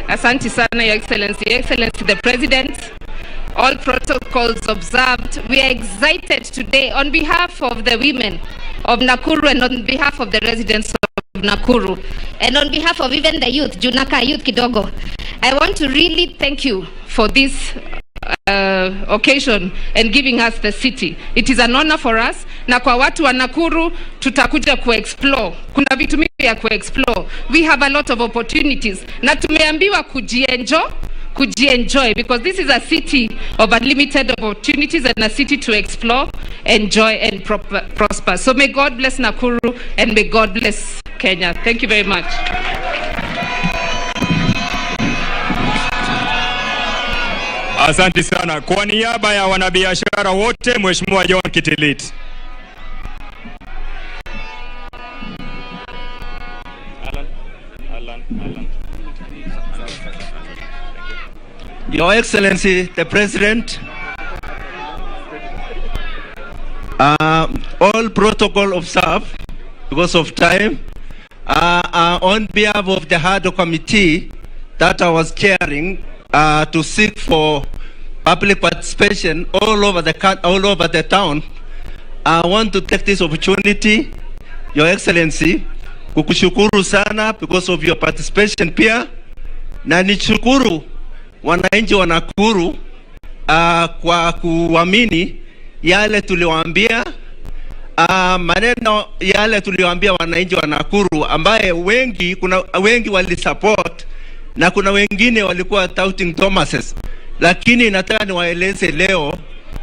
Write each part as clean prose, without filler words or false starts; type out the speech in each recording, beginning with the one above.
Asante sana, Your Excellency. Your Excellency, the President, all protocols observed. We are excited today on behalf of the women of Nakuru and on behalf of the residents of Nakuru and on behalf of even the youth, Junaka Youth Kidogo. I want to really thank you for this occasion and giving us the city. It is an honor for us. Na kwa watu wa Nakuru tutakuja kuexplore. Kuna vitu mingi ya kuexplore. We have a lot of opportunities. Na tumeambiwa kujienjoy because this is a city of unlimited opportunities and a city to explore, enjoy and prosper. So may God bless Nakuru and may God bless Kenya. Thank you very much. Asante sana. Kwa niaba ya wanabiashara wote, Mheshimiwa John Kitilit. Your Excellency, the President, all protocol observed because of time. On behalf of the Hado Committee that I was chairing, to seek for public participation all over the town, I want to take this opportunity, Your Excellency, kukushukuru sana because of your participation pia, na nishukuru wananchi wa Nakuru kwa kuamini yale tuliwaambia, maneno yale tuliwaambia wananchi wa Nakuru, ambaye kuna wengi walisupport na kuna wengine walikuwa doubting Thomases. Lakini nataka niwaeleze leo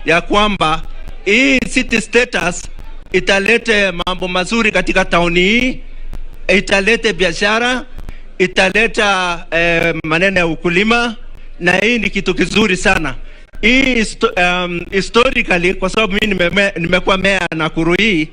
ya kwamba hii city status italete mambo mazuri katika tauni hii, italete biashara, italeta maneno ya ukulima, na hii ni kitu kizuri sana. Hii historically, kwa sababu mimi nimekuwa meya Nakuru hii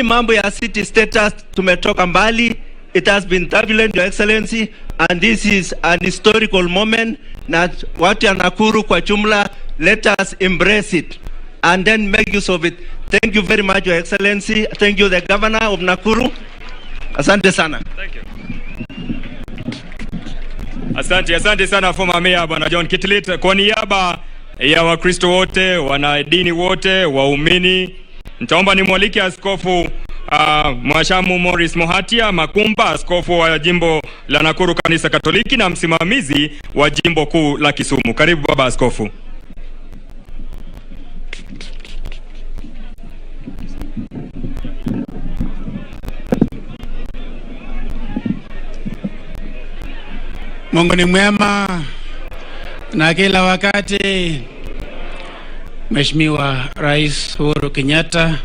mambo ya city status tumetoka mbali. It has been turbulent, Your Excellency, and this is an historical moment that watu ya Nakuru kwa jumla, let us embrace it and then make use of it. Thank you very much, Your Excellency. Thank you, the Governor of Nakuru. Asante sana. Thank you. Asante sana former mayor Bwana John Kitilit. Kwa niaba ya Wakristo wote, wanadini wote, waumini, nitaomba nimwalike Askofu Mwashamu Morris Mohatia Makumba, askofu wa jimbo la Nakuru Kanisa Katoliki na msimamizi wa jimbo kuu la Kisumu. Karibu baba askofu. Mungu ni mwema na kila wakati. Mheshimiwa Rais Uhuru Kenyatta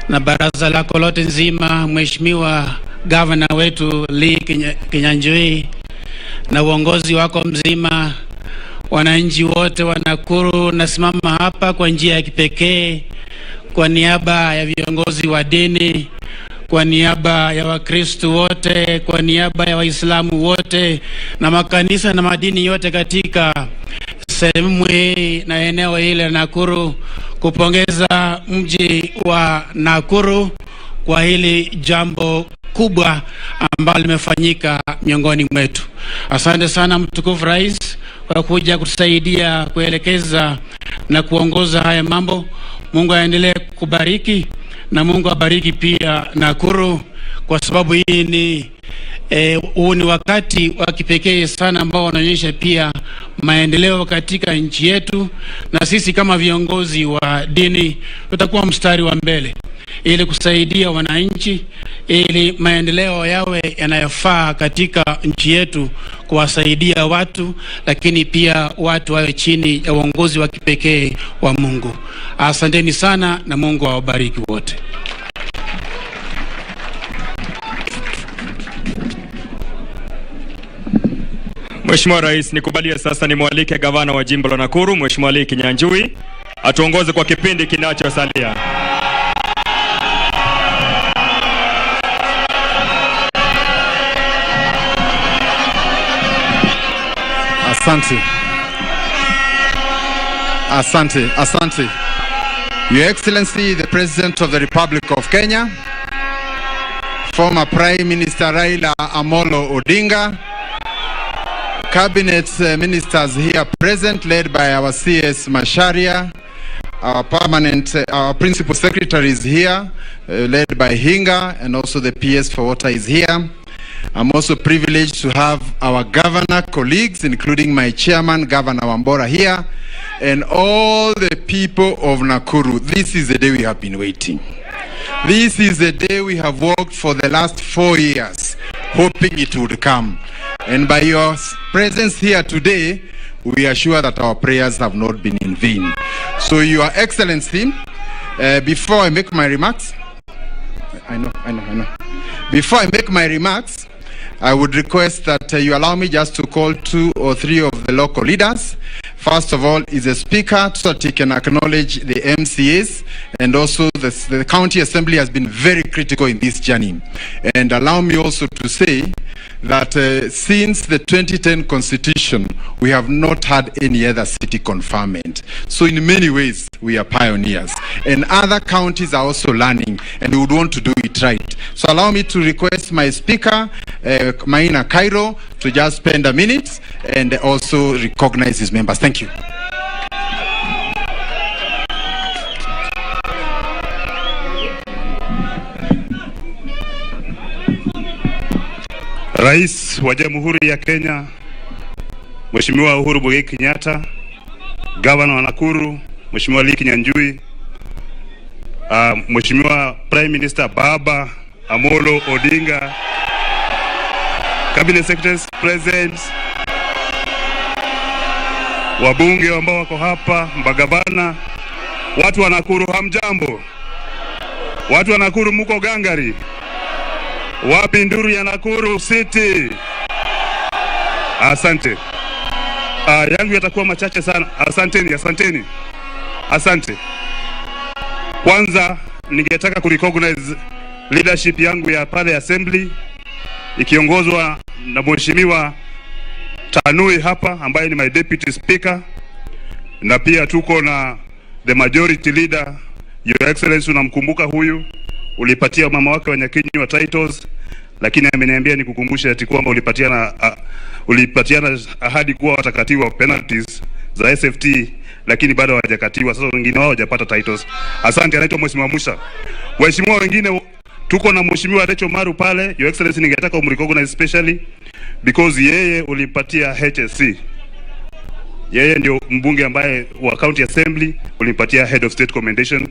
na baraza lako lote nzima, Mheshimiwa Governor wetu Lee Kinyanjui na uongozi wako mzima, wananchi wote wa Nakuru, nasimama hapa kwa njia ya kipekee kwa niaba ya viongozi wa dini, kwa niaba ya Wakristo wote, kwa niaba ya Waislamu wote na makanisa na madini yote katika sehemu hii na eneo hili la Nakuru, kupongeza mji wa Nakuru kwa hili jambo kubwa ambalo limefanyika miongoni mwetu. Asante sana mtukufu Rais kwa kuja kutusaidia kuelekeza na kuongoza haya mambo. Mungu aendelee kubariki na Mungu abariki pia Nakuru, kwa sababu hii ni wakati wa kipekee sana ambao unaonyesha pia maendeleo katika nchi yetu, na sisi kama viongozi wa dini tutakuwa mstari wa mbele ili kusaidia wananchi, ili maendeleo yawe yanayofaa katika nchi yetu, kuwasaidia watu, lakini pia watu wawe chini ya uongozi wa kipekee wa Mungu. Asanteni sana na Mungu awabariki wote. Mheshimiwa Rais, nikubalie sasa nimwalike gavana wa jimbo la Nakuru, Mheshimiwa Lee Kinyanjui, atuongoze kwa kipindi kinachosalia. Asante. Your Excellency, the President of the Republic of Kenya, former Prime Minister Raila Amolo Odinga, cabinet ministers here present, led by our CS Masharia. Our principal secretary is here, led by Hinga, and also the PS for Water is here. I'm also privileged to have our governor colleagues, including my chairman, Governor Wambora, here, and all the people of Nakuru. This is the day we have been waiting. This is the day we have worked for the last 4 years, hoping it would come. And by your presence here today, we are sure that our prayers have not been in vain. So, Your Excellency, before I make my remarks, Before I make my remarks, I would request that you allow me just to call 2 or 3 of the local leaders. First of all is the Speaker, so that he can acknowledge the MCAs, and also the County Assembly has been very critical in this journey. And allow me also to say that since the 2010 Constitution, we have not had any other city conferment. So in many ways, we are pioneers. And other counties are also learning, and we would want to do it right. So allow me to request my Speaker, Maina Cairo, to just spend a minute and also recognize his members. Thank you. Rais wa Jamhuri ya Kenya, Mheshimiwa Uhuru Muigai Kenyatta, Governor wa Nakuru, Mheshimiwa Lee Kinyanjui, Mheshimiwa Prime Minister Baba Amolo Odinga, Cabinet Secretaries present, wabunge ambao wako hapa, magavana, watu wa Nakuru hamjambo. Watu wa Nakuru mko gangari. Wapi nduru ya Nakuru City? Asante. Yangu yatakuwa machache sana. Asante. Kwanza ningetaka kurecognize leadership yangu ya pale assembly ikiongozwa na Mheshimiwa Tanui hapa ambaye ni my deputy speaker, na pia tuko na the majority leader. Your Excellency, unamkumbuka huyu, ulipatia mama wake Wanyakinyi wa titles, lakini ameniambia nikukumbushe ati kwamba ulipatiana ahadi kuwa watakatiwa penalties za SFT, lakini bado hawajakatiwa. Sasa wengine wao hawajapata titles. Asante. Anaitwa Mheshimiwa Musha. Waheshimiwa wengine, tuko na Mheshimiwa Rachel Maru pale. Your Excellency, ningetaka umrecognize especially because yeye ulimpatia HSC. Yeye ndio mbunge ambaye wa County Assembly ulimpatia Head of State Commendation,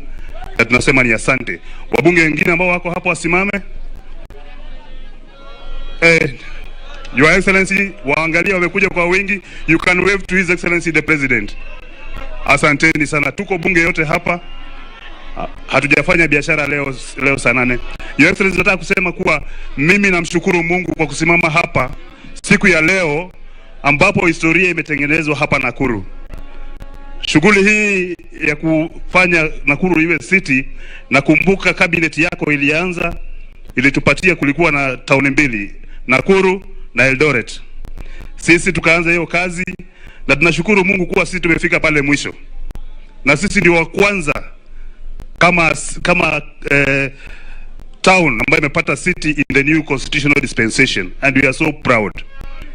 na tunasema ni asante. Wabunge wengine ambao wako hapo wasimame. Your Excellency, waangalia wamekuja kwa wingi. You can wave to His Excellency the President. Asanteni sana. Tuko bunge yote hapa. Hatujafanya biashara leo saa 8. Your Excellency, nataka kusema kuwa mimi namshukuru Mungu kwa kusimama hapa siku ya leo ambapo historia imetengenezwa hapa Nakuru. Shughuli hii ya kufanya Nakuru iwe city, na kumbuka cabinet yako ilitupatia, kulikuwa na town mbili, Nakuru na Eldoret. Sisi tukaanza hiyo kazi na tunashukuru Mungu kuwa sisi tumefika pale mwisho. Na sisi ndio wa kwanza kama town ambayo imepata city in the new constitutional dispensation, and we are so proud.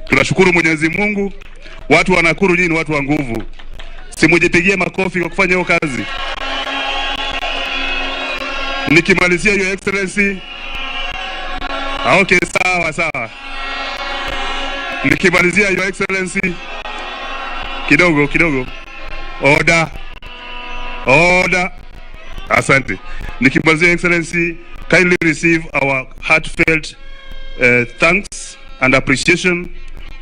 Tunashukuru Mwenyezi Mungu. Watu wa Nakuru nyinyi watu wa nguvu. Simujipigie makofi kwa kufanya hiyo kazi. Nikimalizia, Your Excellency. Okay, sawa. Nikimalizia, Your Excellency. Kidogo. Order. Asante. Nikimalizia, Excellency, kindly receive our heartfelt thanks and appreciation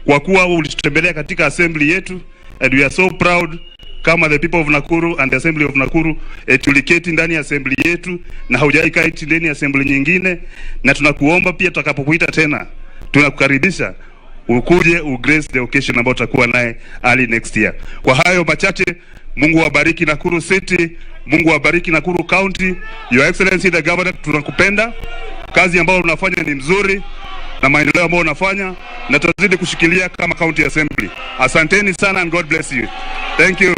kwa kuwa ulitutembelea katika assembly yetu, and we are so proud kama the people of Nakuru and the Assembly of Nakuru tuliketi ndani ya assembly yetu na haujaiketi ndani ya assembly nyingine, na tunakuomba pia tutakapokuita tena tunakukaribisha ukuje ugrace the occasion ambayo tutakuwa naye early next year. Kwa hayo machache, Mungu wabariki Nakuru City, Mungu wabariki Nakuru County. Your Excellency the Governor, tunakupenda. Kazi ambayo unafanya ni mzuri na maendeleo ambayo unafanya, na tutazidi kushikilia kama County Assembly. Asanteni sana and God bless you. Thank you.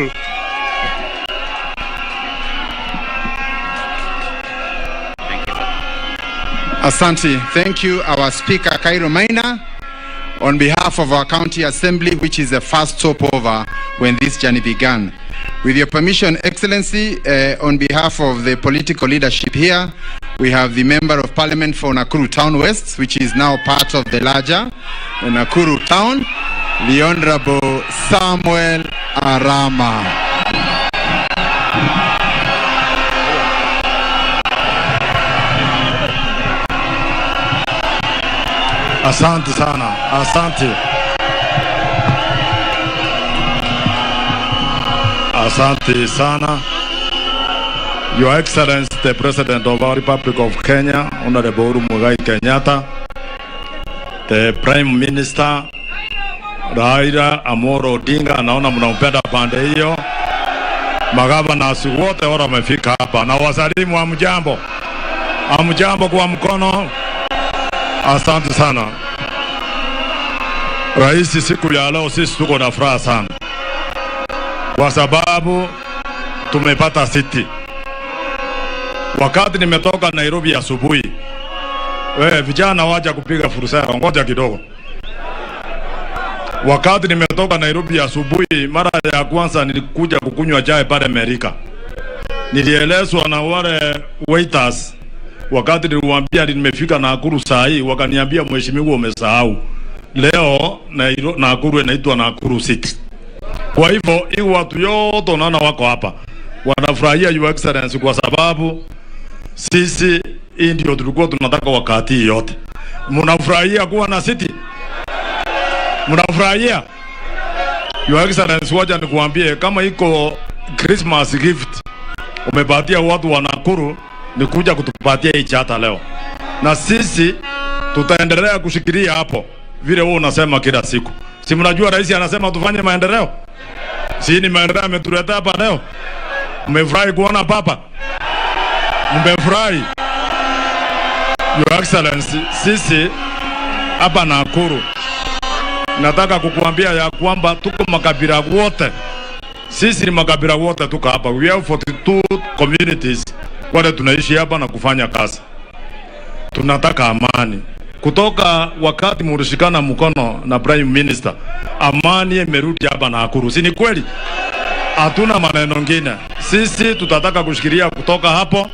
Asante. Thank you, our Speaker Cairo Maina. on behalf of our county assembly, which is the first stopover when this journey began. With your permission, Excellency, on behalf of the political leadership here, we have the Member of Parliament for Nakuru Town West, which is now part of the larger Nakuru Town, the Honorable Samuel Arama. Asante sana, asante. Asante sana. Your Excellency, the President of our Republic of Kenya, Honorable Uhuru Muigai Kenyatta, the Prime Minister, Raila Amolo Odinga, naona mnampenda pande hiyo. Magavana wote wao wamefika hapa na wasalimu wa mjambo. Amjambo kwa mkono. Asante sana. Rais, siku ya leo sisi tuko na furaha sana kwa sababu tumepata city. Wakati nimetoka Nairobi asubuhi, vijana waje kupiga fursa, ngoja kidogo. Wakati nimetoka Nairobi asubuhi, mara ya kwanza nilikuja kukunywa chai pale Amerika. Nilielezwa na wale waiters, wakati niliwaambia nimefika Nakuru saa hii, wakaniambia mheshimiwa umesahau. Leo Nakuru inaitwa Nakuru City. Kwa hivyo hii watu yote unaona wako hapa wanafurahia Your Excellency kwa sababu sisi hii ndio tulikuwa tunataka wakati yote. Mnafurahia kuwa na city? Mnafurahia? Your Excellency, wacha nikuambie kama iko Christmas gift umepatia watu wa Nakuru ni kuja kutupatia hii chata leo. Na sisi tutaendelea kushikilia hapo vile wewe unasema kila siku. Si mnajua rais anasema tufanye maendeleo? Si ni maendeleo ametuleta hapa leo? Mmefurahi kuona papa? Mmefurahi? Your Excellency, sisi hapa Nakuru nataka kukuambia ya kwamba tuko makabila wote. Sisi ni makabila wote tuko hapa. We have 42 communities wale tunaishi hapa na kufanya kazi. Tunataka amani. Kutoka wakati murishikana mkono na Prime Minister, amani imerudi hapa Nakuru. Si ni kweli? Hatuna maneno mengine. Sisi tutataka kushikilia kutoka hapo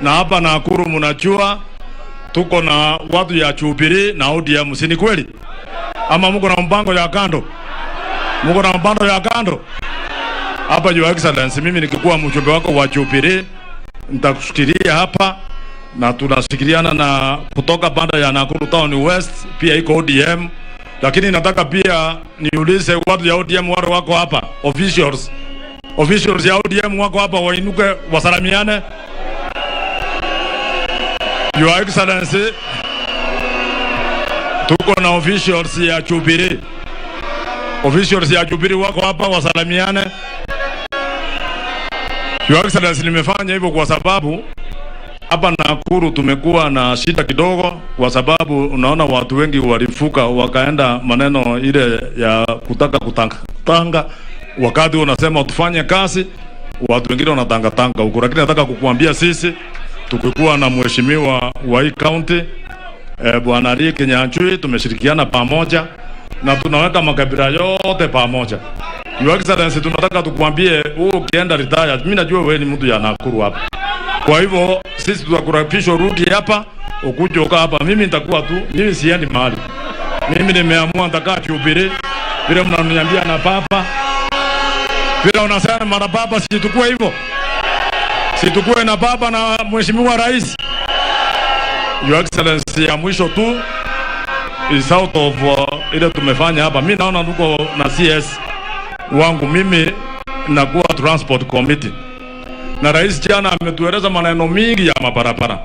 na hapa Nakuru mnajua tuko na watu ya Jubilee na ODM. Si ni kweli? Ama mko na mpango ya kando? Mko na mpango ya kando? Hapa Your Excellency, mimi nikikuwa mjumbe wako wa Jubilee nitakushikilia hapa na tunashikiliana na kutoka banda ya Nakuru Town West pia iko ODM, lakini nataka pia niulize watu ya ODM wale wako hapa, officials ya ODM wako hapa wainuke wasalamiane. Your Excellency, tuko na officials ya Jubilee. Officials ya Jubilee wako hapa wasalamiane. Your Excellency, nimefanya hivyo kwa sababu hapa Nakuru tumekuwa na shida kidogo kwa sababu unaona watu wengi walifuka wakaenda maneno ile ya kutaka kutanga wakati unasema tufanye kazi, watu wengine wanatanga huko. Lakini nataka kukuambia sisi tukikuwa na mheshimiwa wa hii county Bwana Lee Kinyanjui tumeshirikiana pamoja na tunaweka makabila yote pamoja. Your Excellency, tunataka tukuambie wewe ukienda retire, mimi najua wewe ni mtu ya Nakuru hapa. Kwa hivyo sisi tutakurapishwa rudi hapa, ukuje ukaa hapa. Mimi nitakuwa tu, mimi siendi mahali. Mimi nimeamua nitakaa Jubilee. Vile mnaniambia na papa. Vile unasema mara papa situkue hivyo. Situkue na papa na mheshimiwa rais. Your Excellency, ya mwisho tu is out of ile tumefanya hapa. Mimi naona tuko na CS wangu, mimi nakuwa transport committee. Na rais jana ametueleza maneno mingi ya mabarabara.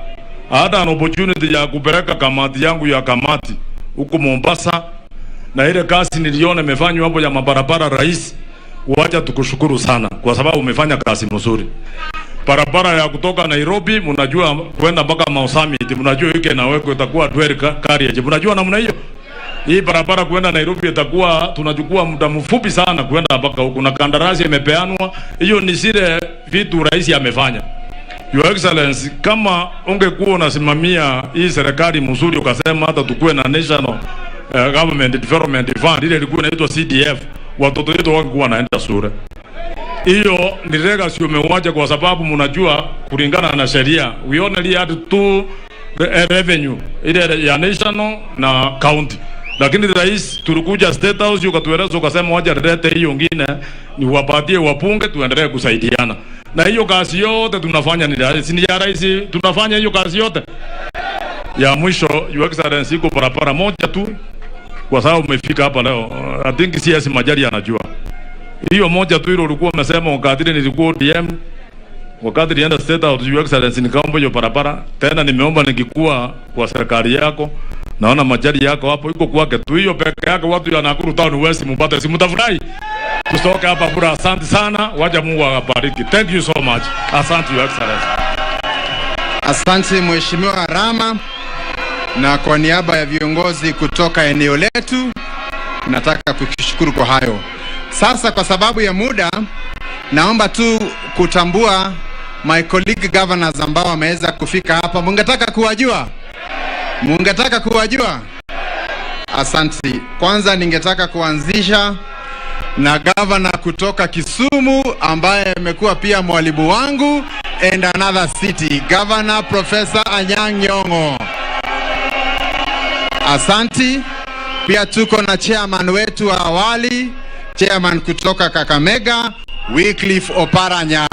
Hata an opportunity ya kupeleka kamati yangu ya kamati huko Mombasa, na ile kazi niliona imefanywa hapo ya mabarabara. Rais, wacha tukushukuru sana kwa sababu umefanya kazi nzuri. Barabara ya kutoka Nairobi mnajua kwenda mpaka Mau Summit, mnajua yake na wewe itakuwa dual carriage. Mnajua namna hiyo? Hii barabara kwenda Nairobi itakuwa tunachukua muda mfupi sana kwenda mpaka huko na kandarasi imepeanwa. Hiyo ni zile vitu rais amefanya. Your Excellency, kama ungekuwa unasimamia hii serikali mzuri ukasema hata tukue na national government development fund ile ilikuwa inaitwa CDF, watoto wetu wangekuwa wanaenda shule. Hiyo ni legacy umewacha, kwa sababu mnajua kulingana na sheria we only had two revenue, ile ya national na county. Lakini rais tulikuja State House ukatueleza ukasema waje lete hiyo nyingine ni wapatie wapunge tuendelee kusaidiana. Na hiyo kazi yote tunafanya ni rais, tunafanya hiyo kazi yote. Ya mwisho, Your Excellency, iko barabara moja tu kwa sababu umefika hapa leo. I think CS Majari anajua. Hiyo moja tu ile ulikuwa umesema wakati nilikuwa DM, wakati nienda State House, Your Excellency, nikaomba hiyo barabara. Tena nimeomba nikikuwa kwa serikali yako, naona Majari yako hapo iko kwake tu, hiyo peke yake watu ya Nakuru town west mpate, si mtafurahi kutoka hapa bura. Asante sana, wacha Mungu akabariki. Thank you so much. Asante Your Excellency. Asante Mheshimiwa Rama, na kwa niaba ya viongozi kutoka eneo letu nataka kukushukuru kwa hayo. Sasa kwa sababu ya muda, naomba tu kutambua my colleague governors ambao wameweza kufika hapa. Mungetaka kuwajua? Asante. Kwanza ningetaka kuanzisha na governor kutoka Kisumu ambaye amekuwa pia mwalimu wangu and another city, Governor Professor Anyang' Nyong'o. Asante. Pia tuko na chairman wetu wa awali, chairman kutoka Kakamega, Wycliffe Oparanya.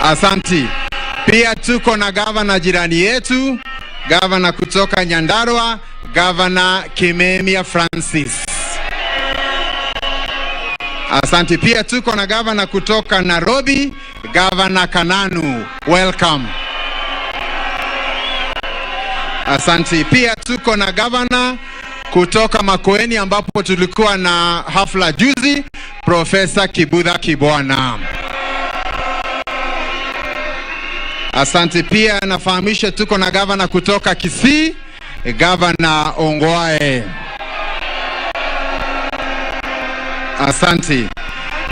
Asante. Pia tuko na governor jirani yetu, governor kutoka Nyandarua, Governor Kimemia Francis. Asante. Pia tuko na governor kutoka Nairobi, Governor Kananu. Welcome. Asante. Pia tuko na governor kutoka Makueni ambapo tulikuwa na hafla juzi, Professor Kibudha Kibwana. Asante. Pia nafahamisha tuko na governor kutoka Kisii, Governor Ongwae. Asante.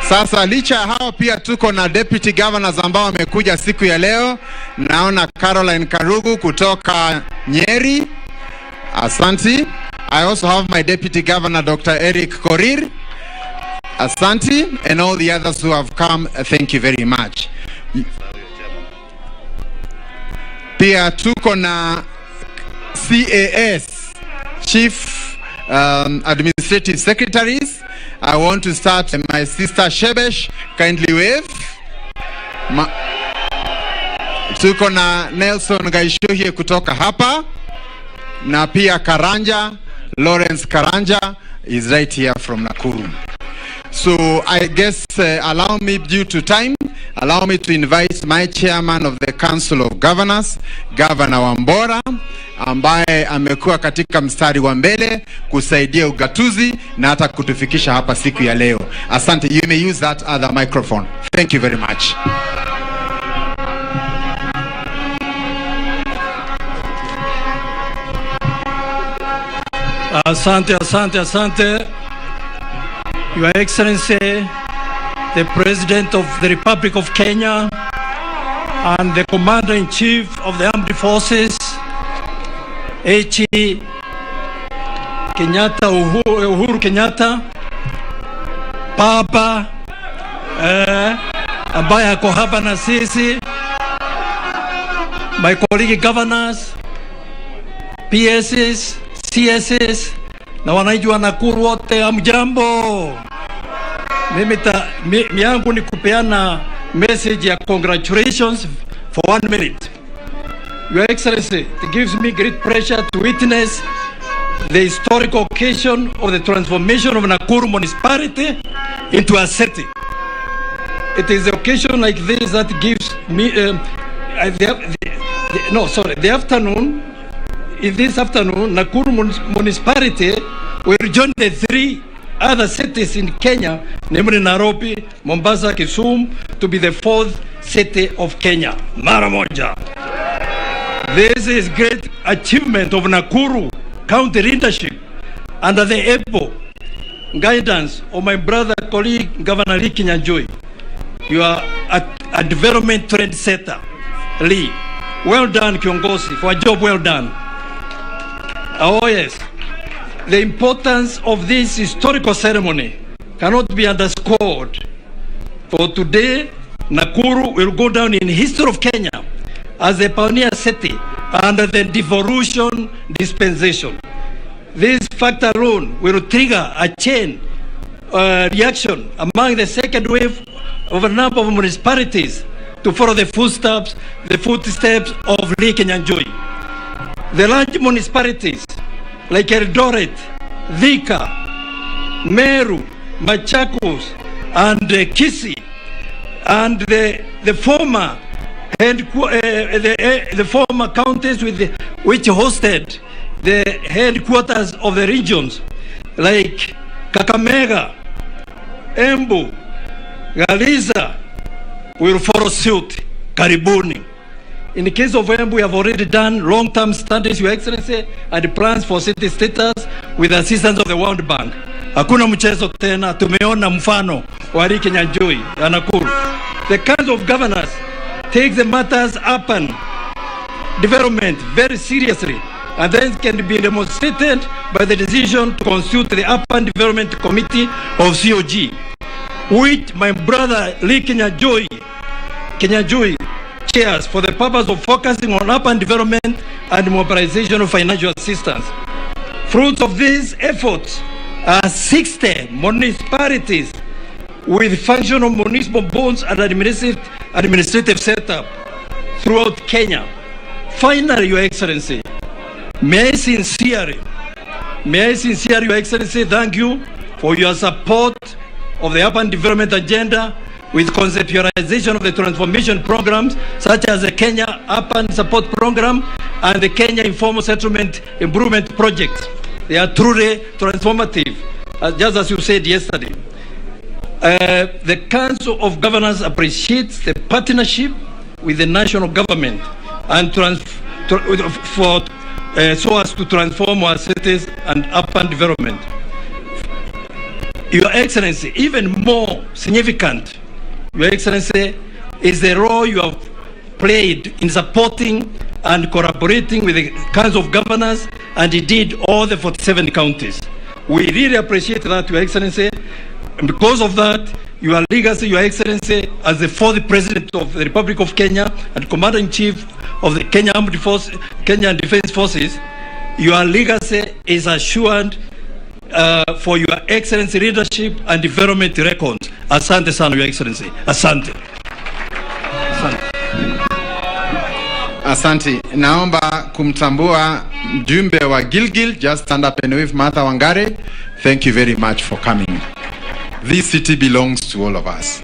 Sasa licha ya hao pia tuko na deputy governors ambao wamekuja siku ya leo. Naona Caroline Karugu kutoka Nyeri. Asante. I also have my deputy governor Dr. Eric Korir. Asante, and all the others who have come, thank you very much. Pia tuko na CAS, Chief Administrative Secretaries. I want to start my sister Shebesh, kindly wave. Tuko na Nelson Gaishohie kutoka hapa, na pia Karanja, Lawrence Karanja is right here from Nakuru. So I guess allow me, due to time, allow me to invite my chairman of the Council of Governors, Governor Wambora, ambaye amekuwa katika mstari wa mbele kusaidia ugatuzi na hata kutufikisha hapa siku ya leo. Asante. You may use that other microphone. Thank you very much. Asante. Your Excellency, the President of the Republic of Kenya and the Commander-in-Chief of the Armed Forces, H.E. Kenyatta, Uhuru Kenyatta, Papa ambaye ako hapa na sisi, my colleague governors, PSs, CSs na wananchi wa Nakuru wote, amjambo. Mimi yangu ni kupeana message ya congratulations for 1 minute. Your Excellency, it gives me great pleasure to witness the historical occasion of the transformation of Nakuru municipality into a city. It is an occasion like this that gives me the afternoon. In this afternoon, Nakuru municipality will join the 3 other cities in Kenya, namely Nairobi, Mombasa, Kisumu, to be the 4th city of Kenya. Mara moja. This is great achievement of Nakuru County leadership under the able guidance of my brother, colleague, Governor Lee Kinyanjui. You are a development trendsetter. Lee, well done, Kiongozi, for a job well done. Oh yes, the importance of this historical ceremony cannot be underscored. For today, Nakuru will go down in history of Kenya as a pioneer city under the devolution dispensation. This fact alone will trigger a chain reaction among the second wave of a number of municipalities to follow the footsteps of Lee Kinyanjui. The large municipalities like Eldoret, Thika, Meru, Machakos, and Kisii, and the former counties which hosted the headquarters of the regions like Kakamega, Embu, Garissa will follow suit. Karibuni. In the case of Embu, we have already done long-term studies, Your Excellency, and plans for city status with the assistance of the World Bank. Hakuna mchezo tena, tumeona mfano wa Lee Kinyanjui ya Nakuru. The Council of Governors takes the matters urban development very seriously, and then can be demonstrated by the decision to constitute the Urban Development Committee of COG, which my brother Lee Kinyanjui chairs for the purpose of focusing on urban development and mobilization of financial assistance. Fruits of these efforts are 60 municipalities with functional municipal boards and administrative setup throughout Kenya. Finally, Your Excellency, may I sincerely, Your Excellency, thank you for your support of the urban development agenda with conceptualization of the transformation programs such as the Kenya Urban Support Program and the Kenya Informal Settlement Improvement Project. They are truly transformative, just as you said yesterday. The Council of Governors appreciates the partnership with the national government and so as to transform our cities and urban development. Your Excellency, even more significant, Your Excellency, is the role you have played in supporting and collaborating with the Council of Governors and indeed all the 47 counties. We really appreciate that, Your Excellency. And because of that, your legacy, Your Excellency, as the fourth President of the Republic of Kenya and Commander-in-Chief of the Kenyan Defense Forces, your legacy is assured for Your Excellency leadership and development records. Asante sana, Your Excellency. Asante. Asante. Naomba kumtambua mjumbe wa Gilgil. Just stand up and wave. Martha Wangare, thank you very much for coming. This city belongs to all of us.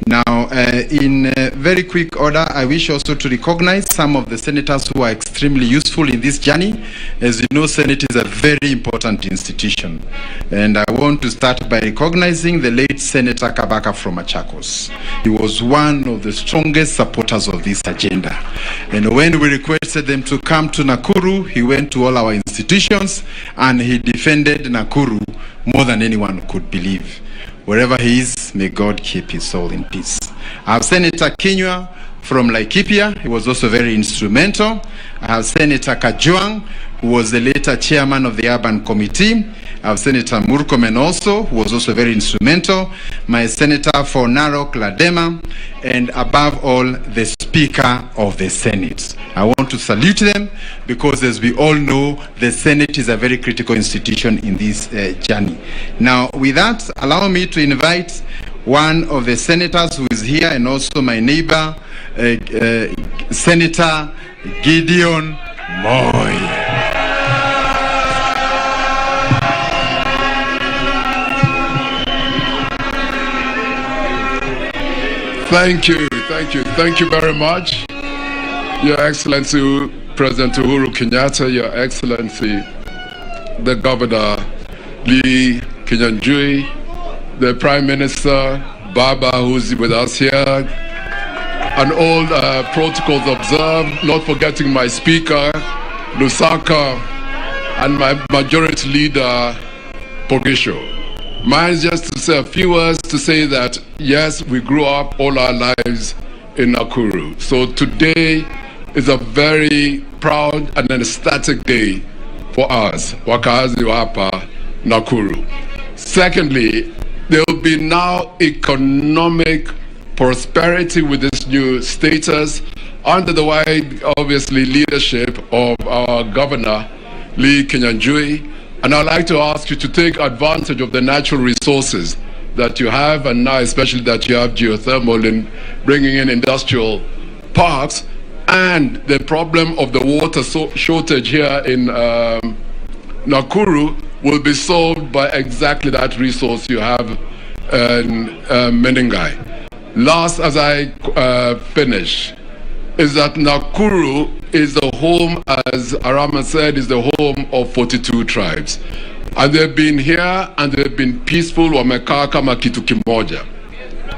Now, in very quick order, I wish also to recognize some of the senators who are extremely useful in this journey. As you know, Senate is a very important institution. And I want to start by recognizing the late Senator Kabaka from Machakos. He was one of the strongest supporters of this agenda. And when we requested them to come to Nakuru, he went to all our institutions and he defended Nakuru more than anyone could believe. Wherever he is, may God keep his soul in peace. I have Senator Kinyua from Laikipia. He was also very instrumental. I have Senator Kajuang, who was the later chairman of the Urban Committee. I have Senator Murkomen also, who was also very instrumental. My Senator for Narok, Ladema, and above all, the Speaker of the Senate. I want to salute them because, as we all know, the Senate is a very critical institution in this journey. Now, with that, allow me to invite one of the senators who is here and also my neighbor, Senator Gideon Moi. Thank you very much. Your Excellency, President Uhuru Kenyatta, Your Excellency, the Governor Lee Kinyanjui, the Prime Minister Baba, who's with us here, and all protocols observed, not forgetting my Speaker, Lusaka, and my Majority Leader, Pogisho. Mine is just to say a few words to say that, yes, we grew up all our lives in Nakuru. So today is a very proud and ecstatic day for us, wakazi wa hapa Nakuru. Secondly, there will be now economic prosperity with this new status under the wide, obviously, leadership of our Governor, Lee Kinyanjui. And I'd like to ask you to take advantage of the natural resources that you have, and now especially that you have geothermal in bringing in industrial parks, and the problem of the water shortage here in Nakuru will be solved by exactly that resource you have in Menengai. Last, as I finish, is that Nakuru is the home, as Arama said, is the home of 42 tribes. And they've been here and they've been peaceful, wamekaa kama kitu kimoja.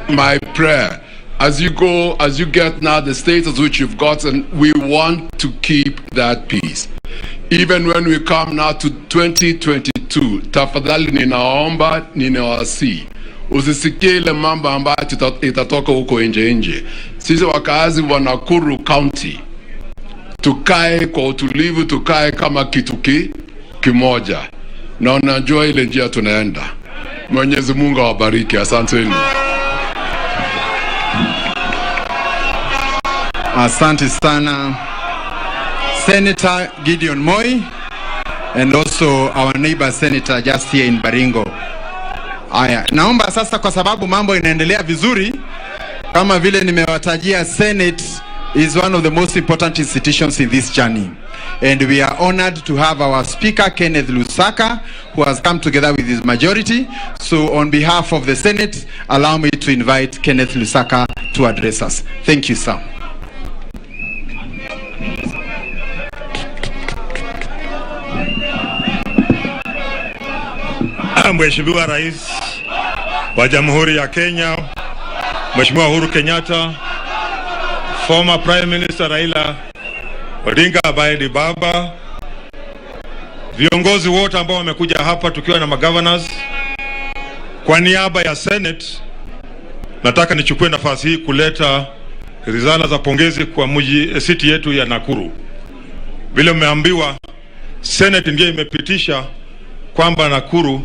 My prayer, as you go, as you get now the status which you've gotten, we want to keep that peace. Even when we come now to 2022, tafadhali ninaomba, ninawasi, usisikie ile mambo ambayo itatoka huko nje. Sisi wakazi wa Nakuru County, tukae kwa utulivu, tukae kama kitu kimoja. Na unajua ile njia tunaenda. Mwenyezi Mungu awabariki. Asanteni. Asante sana, Senator Gideon Moi, and also our neighbor senator just here in Baringo. Aya, naomba sasa, kwa sababu mambo inaendelea vizuri, kama vile nimewatajia, Senate is one of the most important institutions in this journey. And we are honored to have our Speaker, Kenneth Lusaka, who has come together with his majority. So on behalf of the Senate, allow me to invite Kenneth Lusaka to address us. Thank you, sir. Mheshimiwa Rais wa Jamhuri ya Kenya, Mheshimiwa Uhuru Kenyatta, former Prime Minister Raila Odinga Abaidi Baba, viongozi wote ambao wamekuja hapa tukiwa na magovernors, kwa niaba ya Senate nataka nichukue nafasi hii kuleta risala za pongezi kwa city yetu ya Nakuru. Vile mmeambiwa, Senate ndiyo imepitisha kwamba Nakuru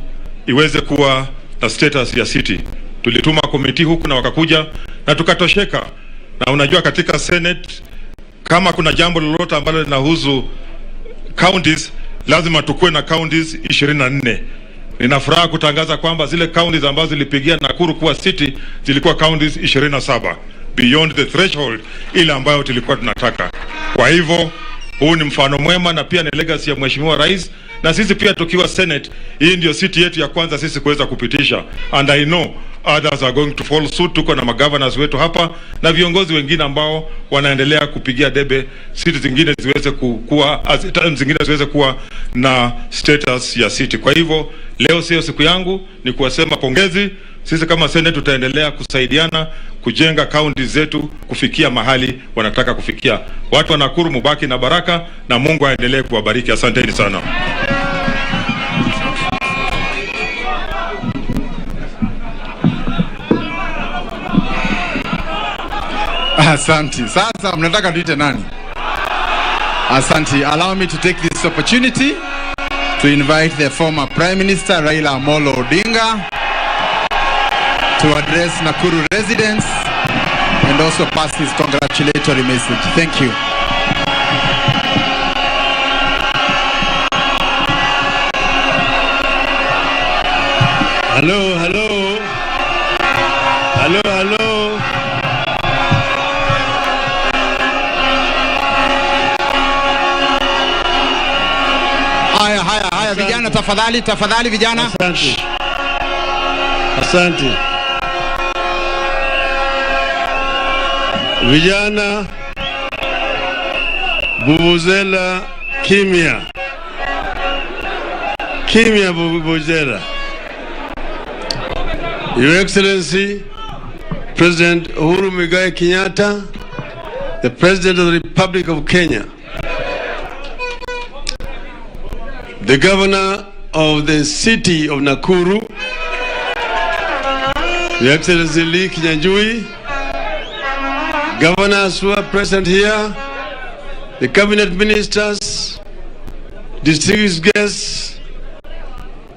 iweze kuwa na status ya city. Tulituma committee huku na wakakuja na tukatosheka. Na unajua katika Senate, kama kuna jambo lolote ambalo linahusu counties, lazima tukue na counties 24. Nina furaha kutangaza kwamba zile counties ambazo zilipigia Nakuru kuwa city zilikuwa counties 27, beyond the threshold ile ambayo tulikuwa tunataka. Kwa hivyo huu ni mfano mwema na pia ni legacy ya Mheshimiwa Rais, na sisi pia tukiwa Senate, hii ndio city yetu ya kwanza sisi kuweza kupitisha, and I know others are going to follow suit. Tuko na magovernors wetu hapa na viongozi wengine ambao wanaendelea kupigia debe city zingine ziweze kuwa na status ya city. Kwa hivyo leo sio siku yangu, ni kuwasema pongezi. Sisi kama Senate tutaendelea kusaidiana kujenga counties zetu kufikia mahali wanataka kufikia. Watu wa Nakuru mubaki na baraka na Mungu aendelee kuwabariki. Asanteni sana. Asante. Sasa mnataka tuite nani? Asante. Allow me to take this opportunity to invite the former Prime Minister Raila Amolo Odinga to address Nakuru residents and also pass his congratulatory message. Thank you. Hello, hello. Hello, hello. Haya vijana, tafadhali vijana. Asante. Vijana, vuvuzela kimya. Kimya vuvuzela. Your Excellency, President Uhuru Muigai Kenyatta, the President of the Republic of Kenya, the Governor of the city of Nakuru, Your Excellency Lee Kinyanjui, governors who are present here, the cabinet ministers, distinguished guests,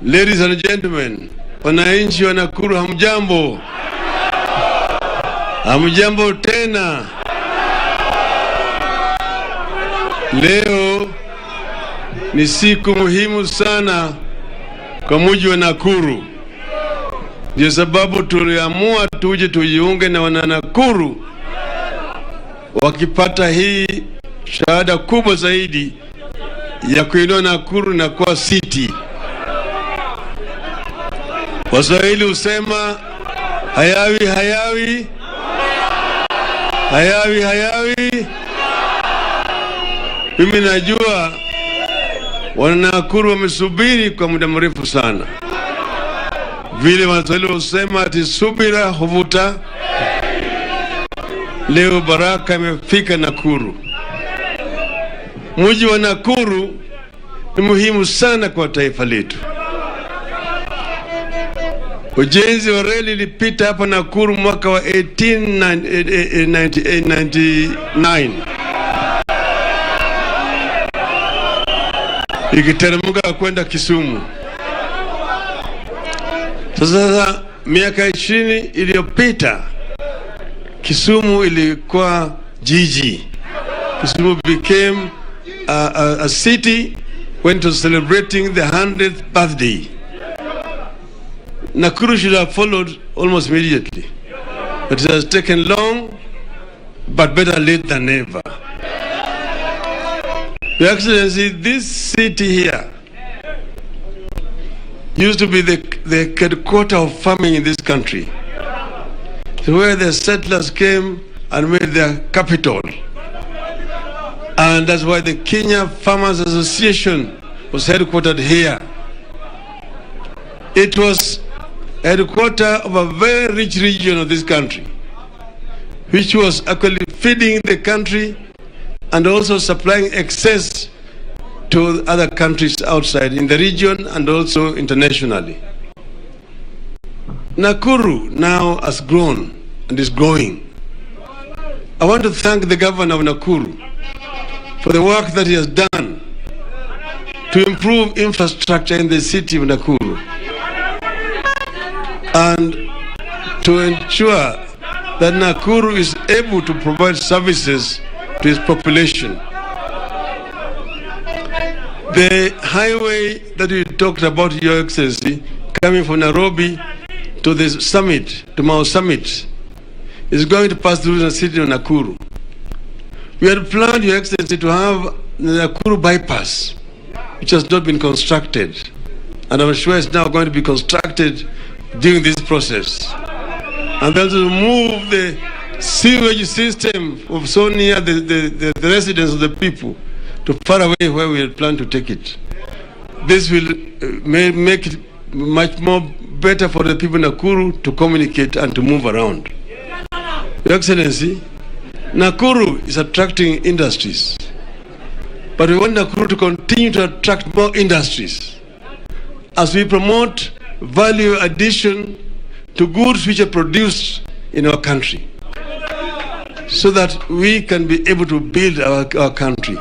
ladies and gentlemen, wananchi wa Nakuru, hamjambo? Hamjambo tena. Leo ni siku muhimu sana kwa mji wa Nakuru. Ndio sababu tuliamua tuje tujiunge na wana Nakuru wakipata hii shahada kubwa zaidi ya kuinua Nakuru na kuwa city. Waswahili husema hayawi hayawi hayawi hayawi. Mimi najua wana Nakuru wamesubiri kwa muda mrefu sana. Vile Waswahili husema ati subira huvuta. Leo baraka imefika Nakuru. Mji wa Nakuru ni muhimu sana kwa taifa letu. Ujenzi wa reli ilipita hapa Nakuru mwaka wa 1899 ikiteremka kwenda Kisumu. Sasa miaka 20 iliyopita Kisumu ilikuwa jiji. Kisumu became a city when it was celebrating the 100th birthday. Nakuru should have followed almost immediately, but it has taken long, but better late than never. Your Excellency, this city here used to be the headquarters of farming in this country. So where the settlers came and made their capital. And that's why the Kenya Farmers Association was headquartered here. It was headquarters of a very rich region of this country, which was actually feeding the country and also supplying excess to other countries outside in the region and also internationally. Nakuru now has grown and is growing. I want to thank the governor of Nakuru for the work that he has done to improve infrastructure in the city of Nakuru and to ensure that Nakuru is able to provide services to its population. The highway that we talked about, Your Excellency, coming from Nairobi to the summit, to Mount Summit, is going to pass through the city of Nakuru. We had planned, Your Excellency, to have the Nakuru bypass, which has not been constructed. And I'm sure it's now going to be constructed during this process. And then to move the sewage system of so near the residence of the people to far away where we had planned to take it. This will make it much more better for the people in Nakuru to communicate and to move around. Your Excellency, Nakuru is attracting industries, but we want Nakuru to continue to attract more industries as we promote value addition to goods which are produced in our country, so that we can be able to build our country.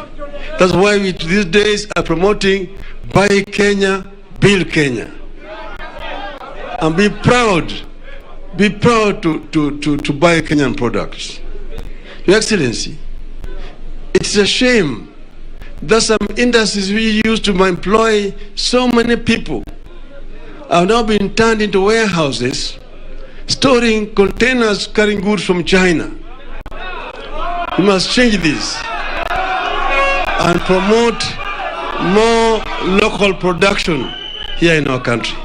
That's why we these days are promoting Buy Kenya, Build Kenya. And be proud to buy Kenyan products. Your Excellency, it is a shame that some industries we used to employ so many people have now been turned into warehouses, storing containers carrying goods from China. We must change this and promote more local production here in our country.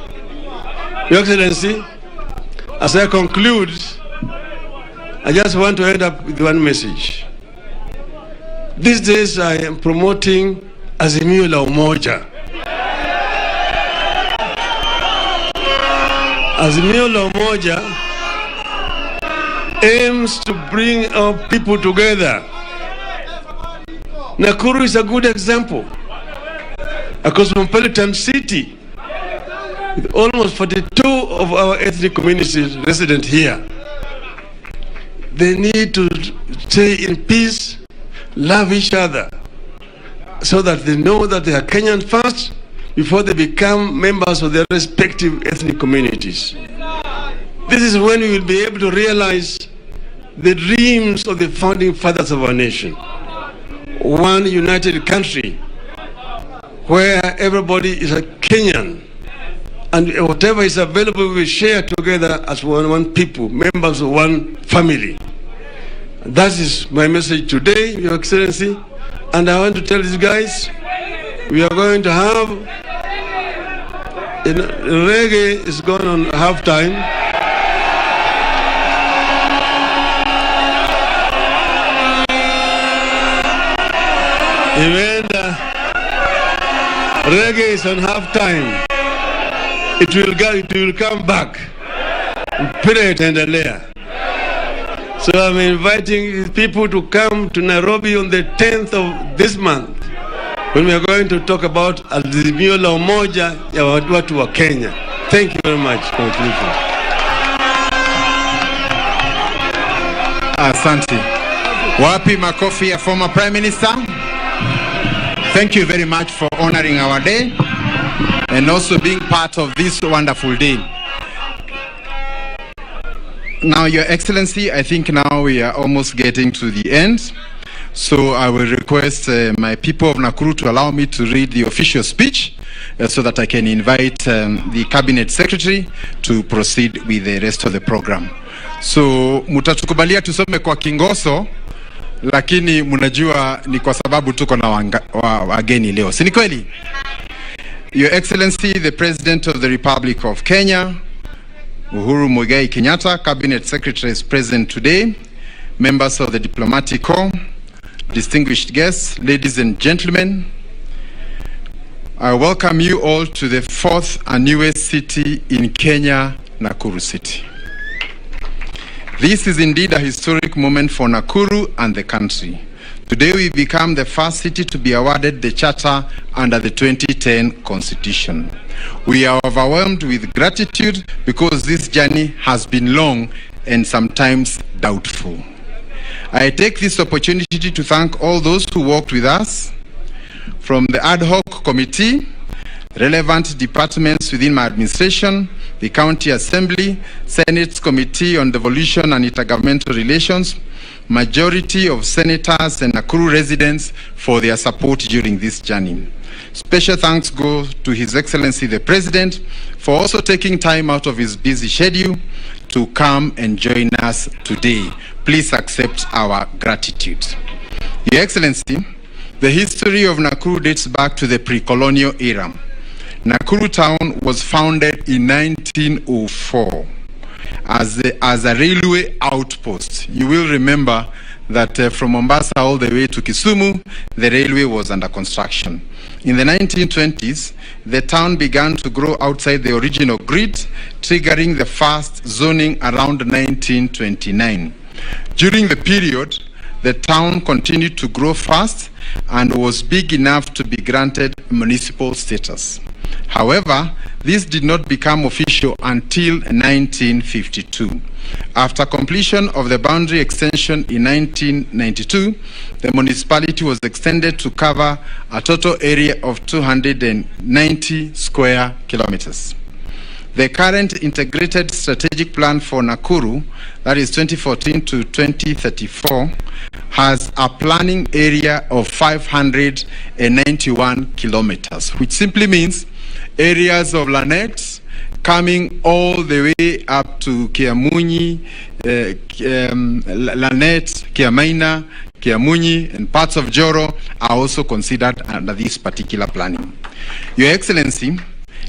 Your Excellency, as I conclude, I just want to end up with one message. These days I am promoting Azimio la Umoja. Azimio la Umoja aims to bring our people together. Nakuru is a good example. A cosmopolitan city with almost 42 of our ethnic communities resident here. They need to stay in peace, love each other, so that they know that they are Kenyan first before they become members of their respective ethnic communities. This is when we will be able to realize the dreams of the founding fathers of our nation. One united country where everybody is a Kenyan, and whatever is available we share together as one people, members of one family. That is my message today, Your Excellency. And I want to tell these guys, we are going to have, reggae is going on halftime. Even reggae is on halftime. It will come back. Period and a layer. So I'm inviting people to come to Nairobi on the 10th of this month, when we are going to talk about azimio la umoja ya watu wa Kenya. Thank you very much. Asante. Wapi makofi ya former Prime Minister? Thank you very much for honoring our day and also being part of this wonderful day. Now, Your Excellency, I think now we are almost getting to the end. So I will request my people of Nakuru to allow me to read the official speech so that I can invite the Cabinet Secretary to proceed with the rest of the program. So mutatukubalia tusome kwa Kingoso, lakini munajua ni kwa sababu tuko na wageni leo. Si ni kweli? Your Excellency, the President of the Republic of Kenya, Uhuru Muigai Kenyatta, Cabinet Secretary, is present today, members of the Diplomatic Corps, distinguished guests, ladies and gentlemen. I welcome you all to the fourth and newest city in Kenya, Nakuru City. This is indeed a historic moment for Nakuru and the country. Today we become the first city to be awarded the charter under the 2010 Constitution. We are overwhelmed with gratitude because this journey has been long and sometimes doubtful. I take this opportunity to thank all those who worked with us, from the ad hoc committee, relevant departments within my administration, the County Assembly, Senate's Committee on Devolution and Intergovernmental Relations, majority of senators and Nakuru residents for their support during this journey. Special thanks go to His Excellency the President for also taking time out of his busy schedule to come and join us today. Please accept our gratitude. Your Excellency, the history of Nakuru dates back to the pre-colonial era. Nakuru town was founded in 1904 as a railway outpost. You will remember that from Mombasa all the way to Kisumu, the railway was under construction. In the 1920s, the town began to grow outside the original grid, triggering the first zoning around 1929. During the period, the town continued to grow fast and was big enough to be granted municipal status. However, this did not become official until 1952. After completion of the boundary extension in 1992, the municipality was extended to cover a total area of 290 square kilometers. The current integrated strategic plan for Nakuru, that is 2014 to 2034, has a planning area of 591 kilometers, which simply means areas of Lanet coming all the way up to Kiamunyi, Lanet, Kiamaina, Kiamunyi, and parts of Joro are also considered under this particular planning. Your Excellency,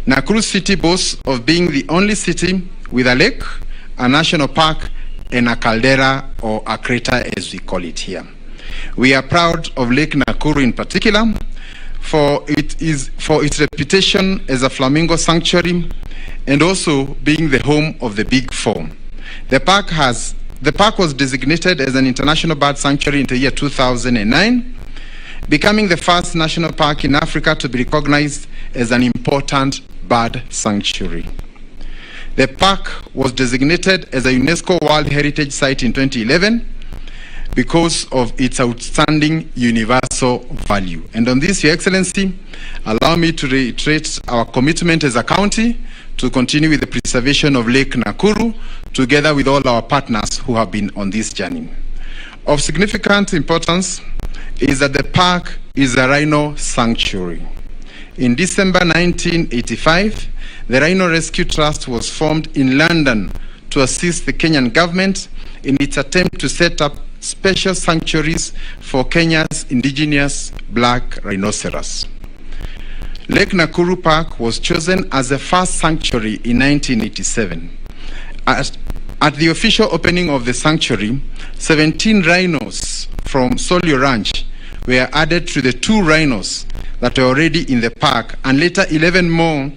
Nakuru City boasts of being the only city with a lake, a national park, and a caldera, or a crater as we call it here. We are proud of Lake Nakuru in particular for its reputation as a flamingo sanctuary and also being the home of the Big Four. The park was designated as an international bird sanctuary in the year 2009, becoming the first national park in Africa to be recognized as an important bird sanctuary. The park was designated as a UNESCO World Heritage Site in 2011. because of its outstanding universal value. And on this, Your Excellency, allow me to reiterate our commitment as a county to continue with the preservation of Lake Nakuru, together with all our partners who have been on this journey. Of significant importance is that the park is a rhino sanctuary. In December 1985, the Rhino Rescue Trust was formed in London to assist the Kenyan government in its attempt to set up special sanctuaries for Kenya's indigenous black rhinoceros. Lake Nakuru Park was chosen as the first sanctuary in 1987. At the official opening of the sanctuary, 17 rhinos from Solio Ranch were added to the 2 rhinos that were already in the park, and later 11 more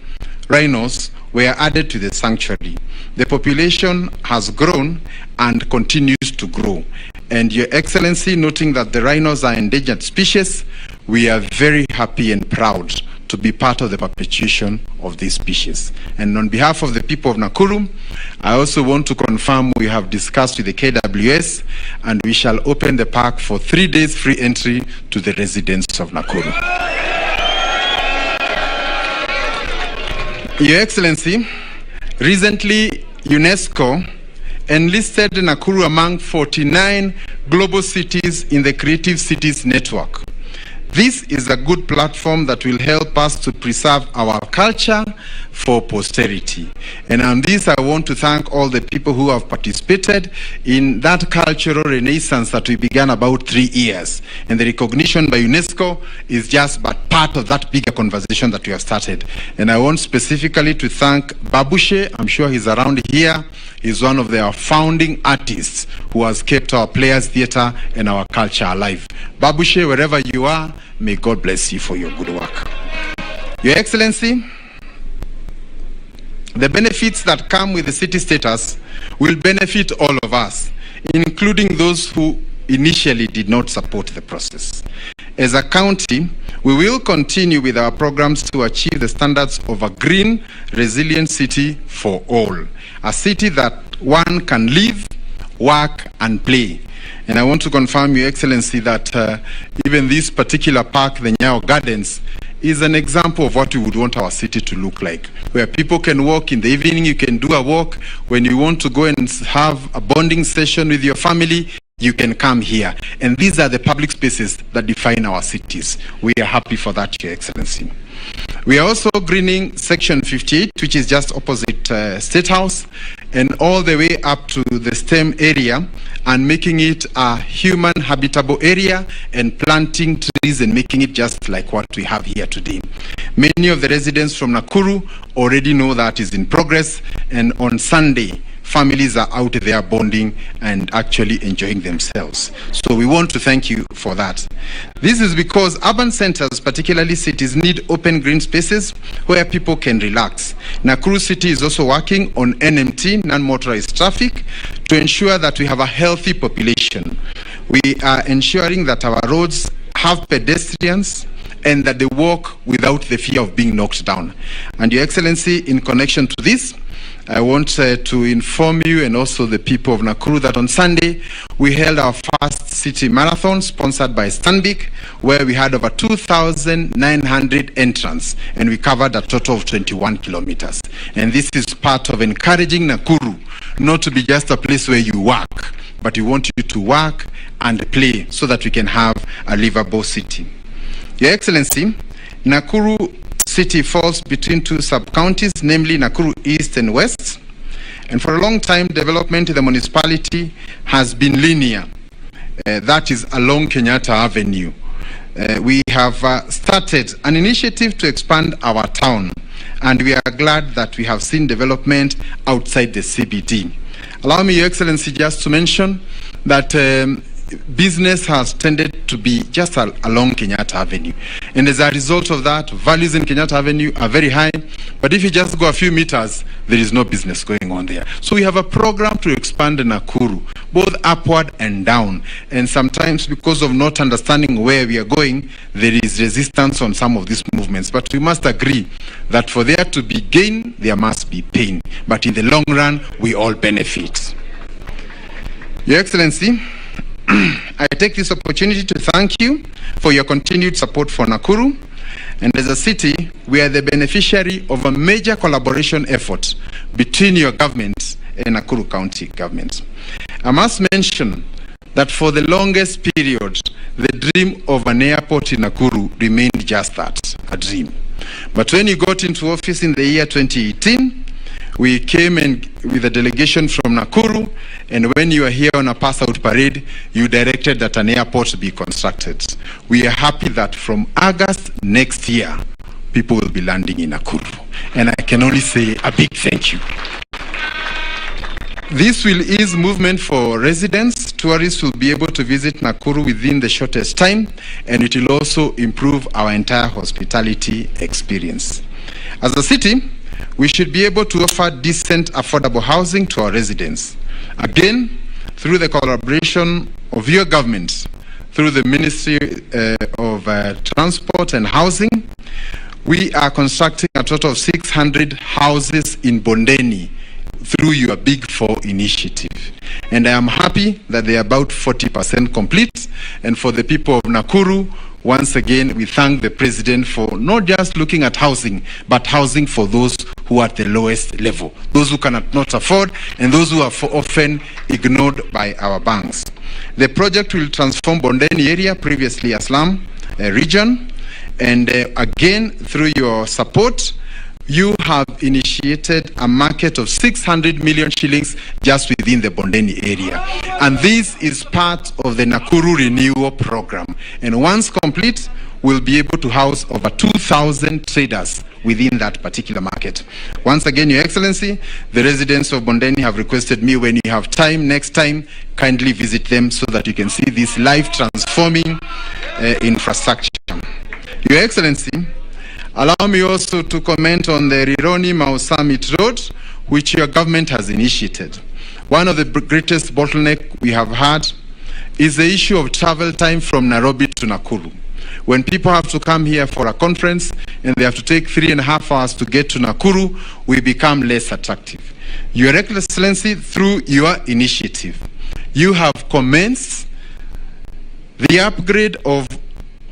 rhinos were added to the sanctuary. The population has grown and continues to grow. And Your Excellency, noting that the rhinos are endangered species, we are very happy and proud to be part of the perpetuation of this species. And on behalf of the people of Nakuru, I also want to confirm we have discussed with the KWS, and we shall open the park for 3 days free entry to the residents of Nakuru. Your Excellency, recently UNESCO enlisted Nakuru among 49 global cities in the Creative Cities Network. This is a good platform that will help us to preserve our culture for posterity. And on this, I want to thank all the people who have participated in that cultural renaissance that we began about 3 years. And the recognition by UNESCO is just but part of that bigger conversation that we have started. And I want specifically to thank Babushe. I'm sure he's around here. He's one of their founding artists who has kept our Players Theatre and our culture alive. Babushe, wherever you are, may God bless you for your good work. Your Excellency, the benefits that come with the city status will benefit all of us, including those who initially did not support the process. As a county, we will continue with our programs to achieve the standards of a green, resilient city for all. A city that one can live, work, and play. And I want to confirm, Your Excellency, that even this particular park, the Nyao Gardens, is an example of what we would want our city to look like, where people can walk in the evening. You can do a walk. When you want to go and have a bonding session with your family, you can come here. And these are the public spaces that define our cities. We are happy for that, Your Excellency. We are also greening Section 58, which is just opposite State House, and all the way up to the STEM area, and making it a human habitable area, and planting trees and making it just like what we have here today. Many of the residents from Nakuru already know that is in progress, and on Sunday, families are out there bonding and actually enjoying themselves. So we want to thank you for that. This is because urban centers, particularly cities, need open green spaces where people can relax. Nakuru City is also working on NMT, non-motorized traffic, to ensure that we have a healthy population. We are ensuring that our roads have pedestrians and that they walk without the fear of being knocked down. And Your Excellency, in connection to this, I want to inform you and also the people of Nakuru that on Sunday we held our first city marathon sponsored by Stanbic, where we had over 2,900 entrants and we covered a total of 21 kilometers. And this is part of encouraging Nakuru not to be just a place where you work, but we want you to work and play so that we can have a livable city. Your Excellency, Nakuru City falls between 2 sub-counties, namely Nakuru East and West. And for a long time, development in the municipality has been linear. That is along Kenyatta Avenue. We have started an initiative to expand our town, and we are glad that we have seen development outside the CBD. Allow me, Your Excellency, just to mention that business has tended to be just along Kenyatta Avenue. And as a result of that, values in Kenyatta Avenue are very high. But if you just go a few meters, there is no business going on there. So we have a program to expand Nakuru, both upward and down. And sometimes because of not understanding where we are going, there is resistance on some of these movements. But we must agree that for there to be gain, there must be pain. But in the long run, we all benefit. Your Excellency, I take this opportunity to thank you for your continued support for Nakuru. And as a city, we are the beneficiary of a major collaboration effort between your government and Nakuru County government. I must mention that for the longest period, the dream of an airport in Nakuru remained just that, a dream. But when you got into office in the year 2018, we came in with a delegation from Nakuru, and when you were here on a pass-out parade, you directed that an airport be constructed. We are happy that from August next year, people will be landing in Nakuru. And I can only say a big thank you. This will ease movement for residents. Tourists will be able to visit Nakuru within the shortest time, and it will also improve our entire hospitality experience. As a city, we should be able to offer decent, affordable housing to our residents. Again, through the collaboration of your government, through the Ministry of Transport and Housing, we are constructing a total of 600 houses in Bondeni through your Big Four initiative. And I am happy that they are about 40% complete. And for the people of Nakuru, once again, we thank the President for not just looking at housing, but housing for those who are at the lowest level, those who cannot not afford, and those who are often ignored by our banks. The project will transform Bondeni area, previously a slum region, and again, through your support, you have initiated a market of 600 million shillings just within the Bondeni area. And this is part of the Nakuru Renewal Program. And once complete, we'll be able to house over 2,000 traders within that particular market. Once again, Your Excellency, the residents of Bondeni have requested me, when you have time, next time, kindly visit them so that you can see this life-transforming infrastructure. Your Excellency, allow me also to comment on the Rironi Mau Summit Road, which your government has initiated. One of the greatest bottleneck we have had is the issue of travel time from Nairobi to Nakuru. When people have to come here for a conference and they have to take 3.5 hours to get to Nakuru, we become less attractive. Your Excellency, through your initiative, you have commenced the upgrade of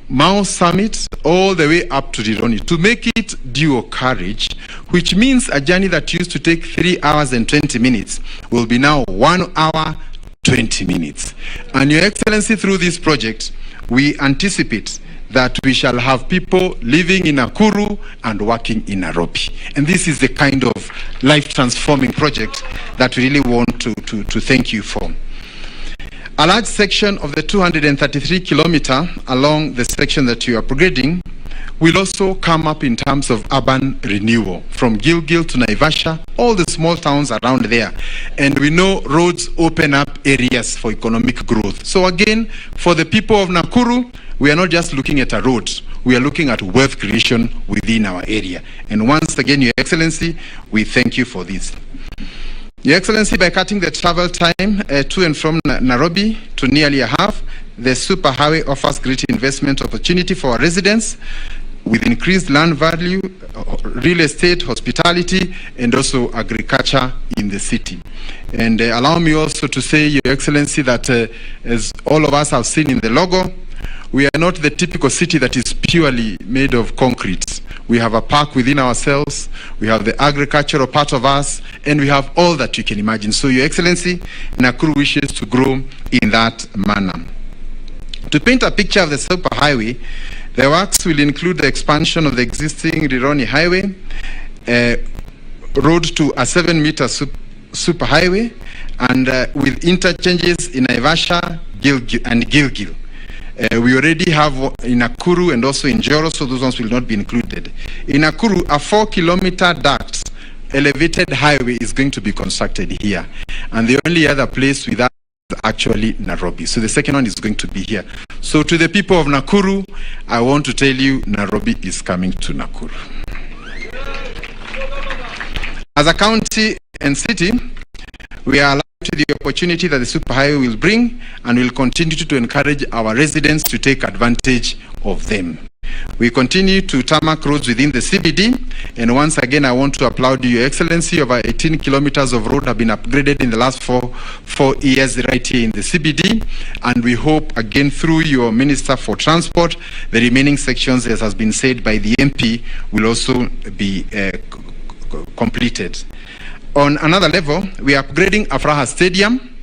Mau Summit all the way up to Rironi to make it dual carriage, which means a journey that used to take 3 hours and 20 minutes will be now 1 hour 20 minutes. And Your Excellency, through this project, we anticipate that we shall have people living in Nakuru and working in Nairobi. And this is the kind of life-transforming project that we really want to thank you for. A large section of the 233 kilometer along the section that you are upgrading will also come up in terms of urban renewal from Gilgil to Naivasha, all the small towns around there. And we know roads open up areas for economic growth. So again, for the people of Nakuru, we are not just looking at a road, we are looking at wealth creation within our area. And once again, Your Excellency, we thank you for this. Your Excellency, by cutting the travel time to and from Nairobi to nearly a half, the superhighway offers great investment opportunity for our residents with increased land value, real estate, hospitality, and also agriculture in the city. And allow me also to say, Your Excellency, that as all of us have seen in the logo, we are not the typical city that is purely made of concrete. We have a park within ourselves, we have the agricultural part of us, and we have all that you can imagine. So, Your Excellency, Nakuru wishes to grow in that manner. To paint a picture of the superhighway, the works will include the expansion of the existing Rironi Highway, road to a 7-meter superhighway, and with interchanges in Naivasha and Gilgil. We already have in Nakuru and also in Joro, so those ones will not be included. In Nakuru, a 4-kilometer duct elevated highway is going to be constructed here. And the only other place with that is actually Nairobi. So the second one is going to be here. So to the people of Nakuru, I want to tell you, Nairobi is coming to Nakuru. As a county and city, we are to the opportunity that the superhighway will bring, and will continue to encourage our residents to take advantage of them. We continue to tarmac roads within the CBD, and once again I want to applaud you, Your Excellency. Over 18 kilometers of road have been upgraded in the last four years right here in the CBD, and we hope again through your Minister for Transport, the remaining sections, as has been said by the MP, will also be completed. On another level, we are upgrading Afraha Stadium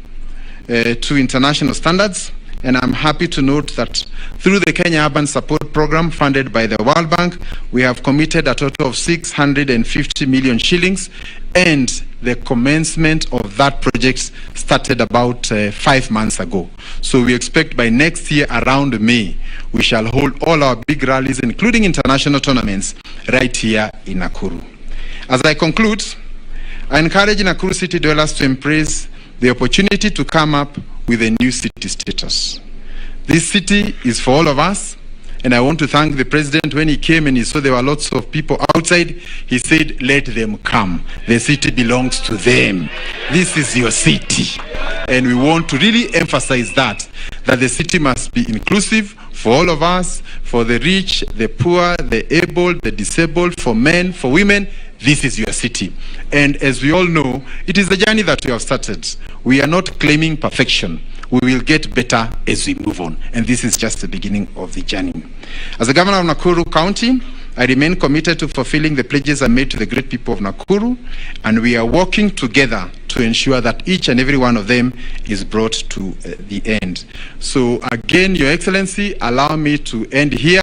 to international standards, and I'm happy to note that through the Kenya Urban Support Program funded by the World Bank, we have committed a total of 650 million shillings, and the commencement of that project started about 5 months ago. So we expect by next year around May, we shall hold all our big rallies, including international tournaments, right here in Nakuru. As I conclude, I encourage Nakuru city dwellers to embrace the opportunity to come up with a new city status. This city is for all of us, and I want to thank the President. When he came and he saw there were lots of people outside, he said, let them come. The city belongs to them. This is your city. And we want to really emphasize that the city must be inclusive for all of us, for the rich, the poor, the able, the disabled, for men, for women. This is your city. And as we all know, it is a journey that we have started. We are not claiming perfection. We will get better as we move on. And this is just the beginning of the journey. As the Governor of Nakuru County, I remain committed to fulfilling the pledges I made to the great people of Nakuru, and we are working together to ensure that each and every one of them is brought to the end. So again, Your Excellency, allow me to end here.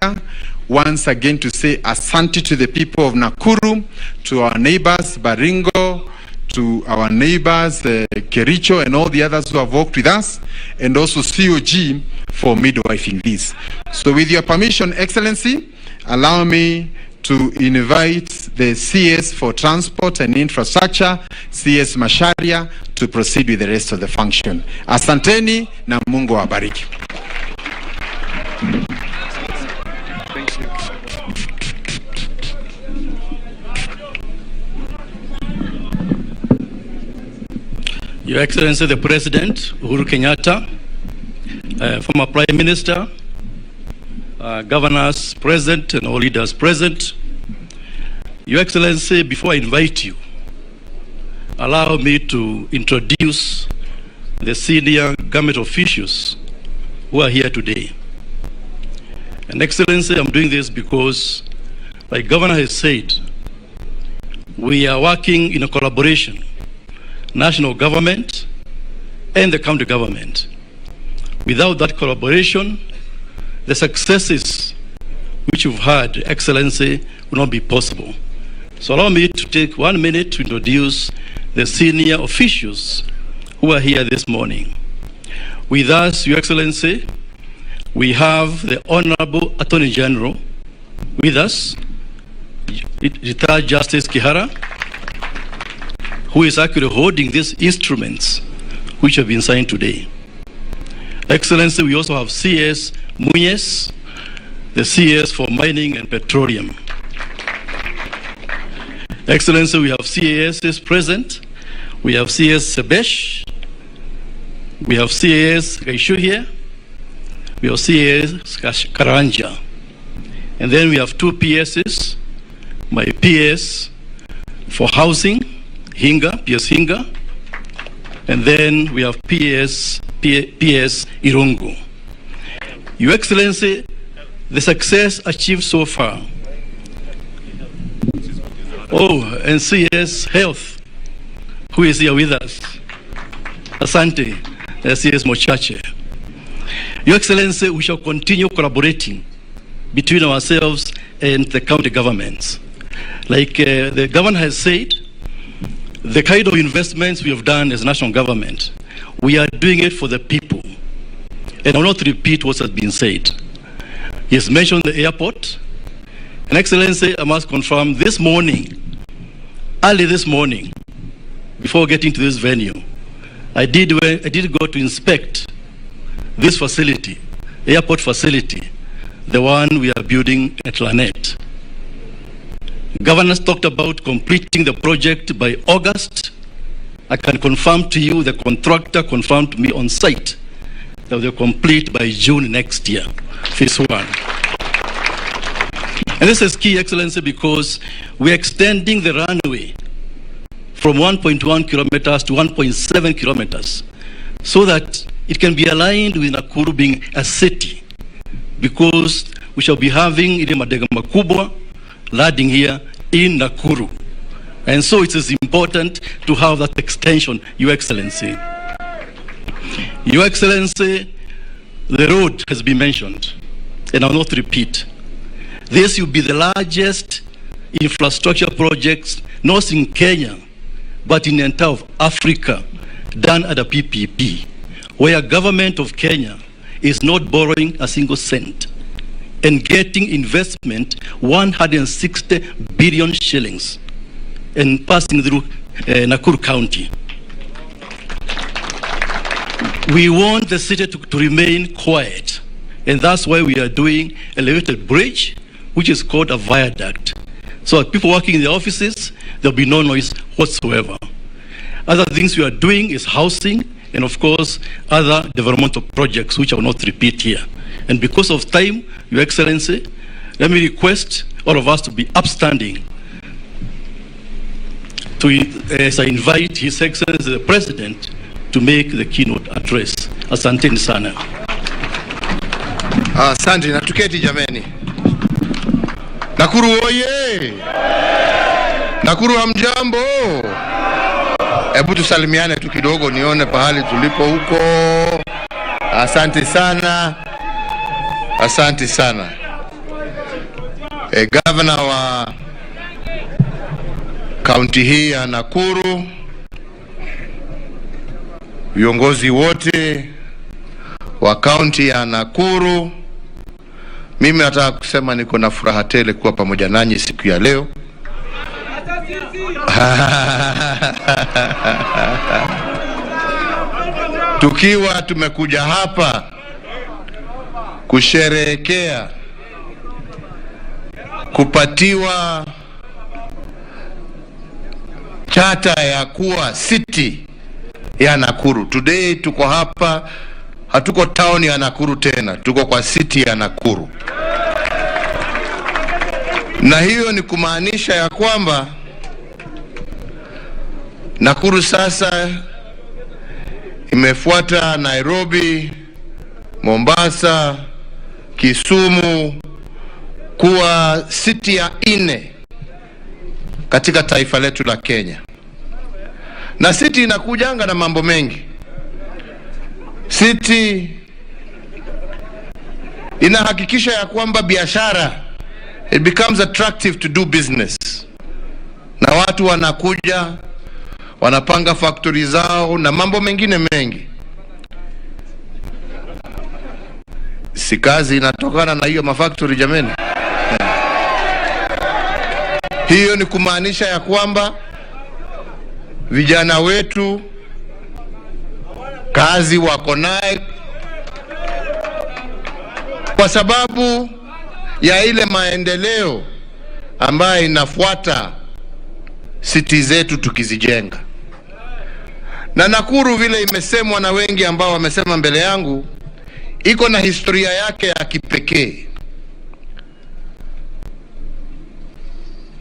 Once again to say asante to the people of Nakuru, to our neighbors, Baringo, to our neighbors, Kericho, and all the others who have worked with us, and also COG for midwifing this. So with your permission, Excellency, allow me to invite the CS for Transport and Infrastructure, CS Macharia, to proceed with the rest of the function. Asanteni na Mungu awabariki. Your Excellency the President, Uhuru Kenyatta, former Prime Minister, governors present and all leaders present. Your Excellency, before I invite you, allow me to introduce the senior government officials who are here today. And Excellency, I'm doing this because, like Governor has said, we are working in a collaboration, national government and the county government. Without that collaboration, the successes which you've had, Excellency, will not be possible. So allow me to take 1 minute to introduce the senior officials who are here this morning. With us, Your Excellency, we have the Honorable Attorney General with us, retired Justice Kihara, who is actually holding these instruments which have been signed today. Excellency, we also have CS Muñez, the CS for Mining and Petroleum. Excellency, we have CAS present. We have CS Sebesh. We have CAS Gaishu here. We have CAS Karanja. And then we have two PSs, my PS for housing, Hinga, PS Hinga. And then we have PS Irungu. Your Excellency, the success achieved so far. Oh, and CS Health, who is here with us. Asante, CS Mochache. Your Excellency, we shall continue collaborating between ourselves and the county governments. Like the governor has said, the kind of investments we have done as national government, we are doing it for the people. And I will not repeat what has been said. He has mentioned the airport. And Excellency, I must confirm this morning, early this morning, before getting to this venue, I did go to inspect this facility, airport facility, the one we are building at Lanet. Governors talked about completing the project by August. I can confirm to you, the contractor confirmed to me on site that they'll complete by June next year, phase 1. And this is key, Excellency, because we're extending the runway from 1.1 kilometers to 1.7 kilometers so that it can be aligned with Nakuru being a city, because we shall be having ile madege makubwa landing here in Nakuru. And so it is important to have that extension, Your Excellency. Your Excellency, the road has been mentioned, and I'll not repeat. This will be the largest infrastructure projects, not in Kenya, but in the entire of Africa, done at a PPP, where government of Kenya is not borrowing a single cent and getting investment 160 billion shillings and passing through Nakuru County. We want the city to remain quiet, and that's why we are doing a elevated bridge, which is called a viaduct. So people working in the offices, there'll be no noise whatsoever. Other things we are doing is housing, and of course, other developmental projects, which I will not repeat here. And because of time, Your Excellency, let me request all of us to be upstanding as I invite His Excellency the President to make the keynote address. Asanteni sana. Asante, na tuketi jameni. Nakuru oye! Nakuru hamjambo? Hebu tusalimiane tu kidogo nione pahali tulipo huko. Asante sana. Asante sana. Governor wa kaunti hii ya Nakuru, viongozi wote wa kaunti ya Nakuru, mimi nataka kusema niko na furaha tele kuwa pamoja nanyi siku ya leo. Tukiwa tumekuja hapa kusherehekea kupatiwa chata ya kuwa city ya Nakuru. Today tuko hapa, hatuko town ya Nakuru tena, tuko kwa city ya Nakuru. Na hiyo ni kumaanisha ya kwamba Nakuru sasa imefuata Nairobi, Mombasa, Kisumu kuwa city ya 4 katika taifa letu la Kenya. Na city inakujanga na mambo mengi. City inahakikisha ya kwamba biashara, it becomes attractive to do business. Na watu wanakuja, wanapanga factory zao na mambo mengine mengi. Si kazi inatokana na hiyo mafactory jameni. Hiyo ni kumaanisha ya kwamba vijana wetu kazi wako naye kwa sababu ya ile maendeleo ambayo inafuata city zetu tukizijenga. Na Nakuru vile imesemwa na wengi ambao wamesema mbele yangu, iko na historia yake ya kipekee.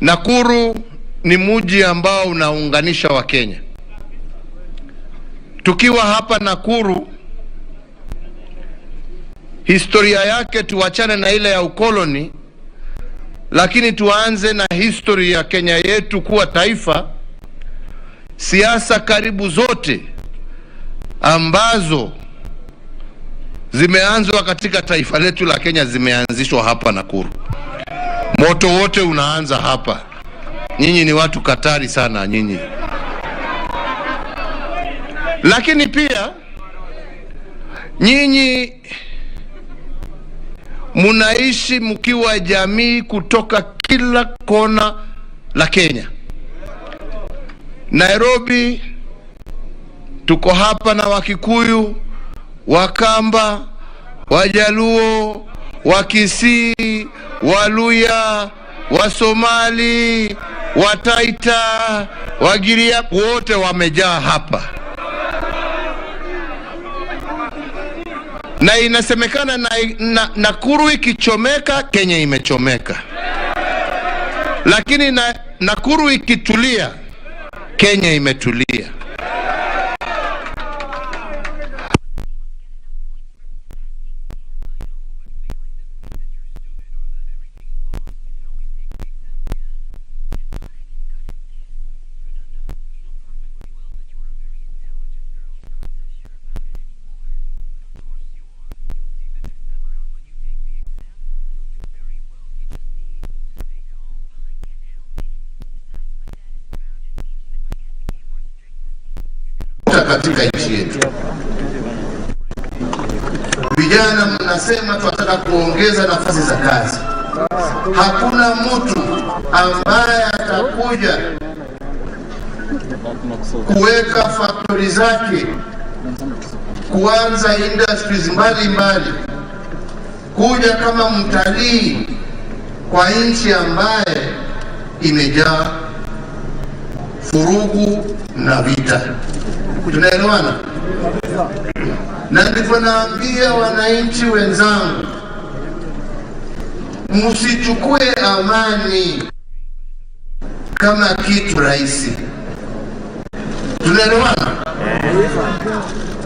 Nakuru ni mji ambao unaunganisha wa Kenya. Tukiwa hapa Nakuru, historia yake tuachane na ile ya ukoloni, lakini tuanze na historia ya Kenya yetu kuwa taifa. Siasa karibu zote ambazo zimeanzwa katika taifa letu la Kenya zimeanzishwa hapa Nakuru. Moto wote unaanza hapa. Nyinyi ni watu katari sana nyinyi. Lakini pia nyinyi munaishi mkiwa jamii kutoka kila kona la Kenya. Nairobi tuko hapa na Wakikuyu, Wakamba, Wajaluo, Wakisii, Waluya, Wasomali, Wataita, Wagiria, wote wamejaa hapa. Na inasemekana na Nakuru ikichomeka, Kenya imechomeka. Lakini Nakuru ikitulia, Kenya imetulia. Katika nchi yetu, vijana mnasema tunataka kuongeza nafasi za kazi. Hakuna mtu ambaye atakuja kuweka factory zake, kuanza industries mbalimbali, kuja kama mtalii kwa nchi ambaye imejaa furugu na vita. Tunaelewana? Na ndivyo naambia wananchi wenzangu, msichukue amani kama kitu rahisi. Tunaelewana?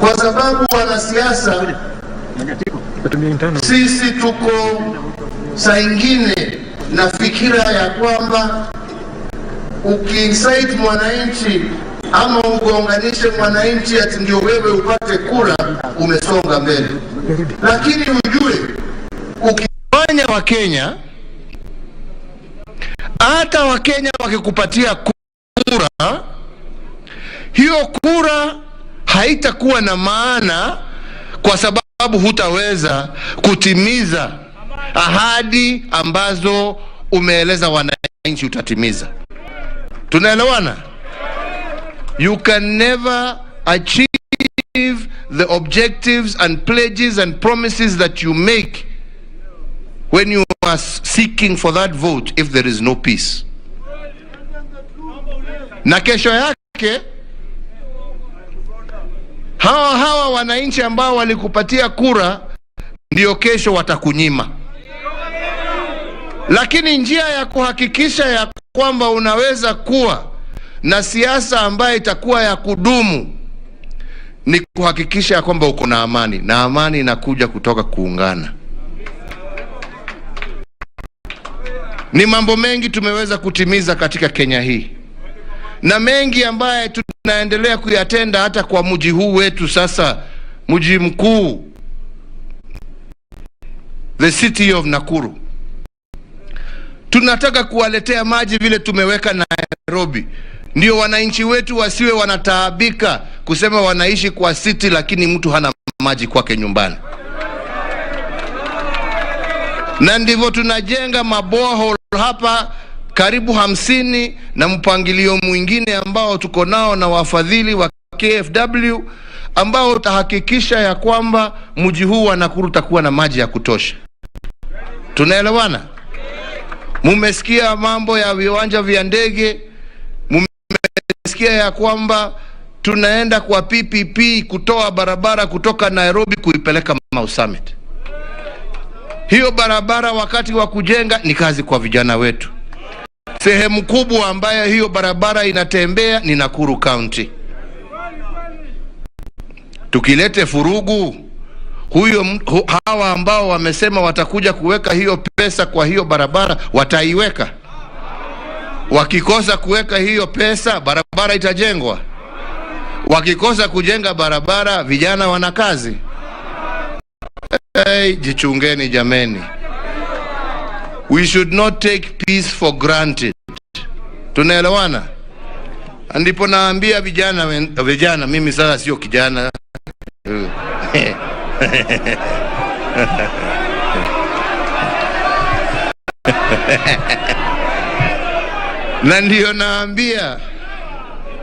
Kwa sababu wanasiasa sisi tuko saa ingine na fikira ya kwamba ukiinsight mwananchi ama ugonganishe mwananchi ati ndio wewe upate kura, umesonga mbele. Lakini ujue ukifanya Wakenya, hata Wakenya wakikupatia kura, hiyo kura haitakuwa na maana, kwa sababu hutaweza kutimiza ahadi ambazo umeeleza wananchi utatimiza. Tunaelewana? You can never achieve the objectives and pledges and promises that you make when you are seeking for that vote if there is no peace. Na kesho yake hawa wananchi ambao walikupatia kura ndio kesho watakunyima. Lakini njia ya kuhakikisha ya kwamba unaweza kuwa na siasa ambayo itakuwa ya kudumu ni kuhakikisha ya kwamba uko na amani, na amani inakuja kutoka kuungana. Ni mambo mengi tumeweza kutimiza katika Kenya hii, na mengi ambaye tunaendelea kuyatenda hata kwa mji huu wetu sasa, mji mkuu, the city of Nakuru. Tunataka kuwaletea maji vile tumeweka Nairobi, ndio wananchi wetu wasiwe wanataabika kusema wanaishi kwa city lakini mtu hana maji kwake nyumbani. Na ndivyo tunajenga maborehole hapa karibu 50 na mpangilio mwingine ambao tuko nao na wafadhili wa KFW ambao utahakikisha ya kwamba mji huu wa Nakuru utakuwa na maji ya kutosha. Tunaelewana? Mumesikia mambo ya viwanja vya ndege, mumesikia ya kwamba tunaenda kwa PPP kutoa barabara kutoka Nairobi kuipeleka Mau Summit. Hiyo barabara wakati wa kujenga ni kazi kwa vijana wetu. Sehemu kubwa ambayo hiyo barabara inatembea ni Nakuru County. Tukilete furugu, hawa ambao wamesema watakuja kuweka hiyo pesa kwa hiyo barabara wataiweka. Wakikosa kuweka hiyo pesa, barabara itajengwa. Wakikosa kujenga barabara, vijana wana kazi. Hey, jichungeni jameni. We should not take peace for granted. Tunaelewana? Ndipo naambia vijana, mimi sasa sio kijana. Na ndio naambia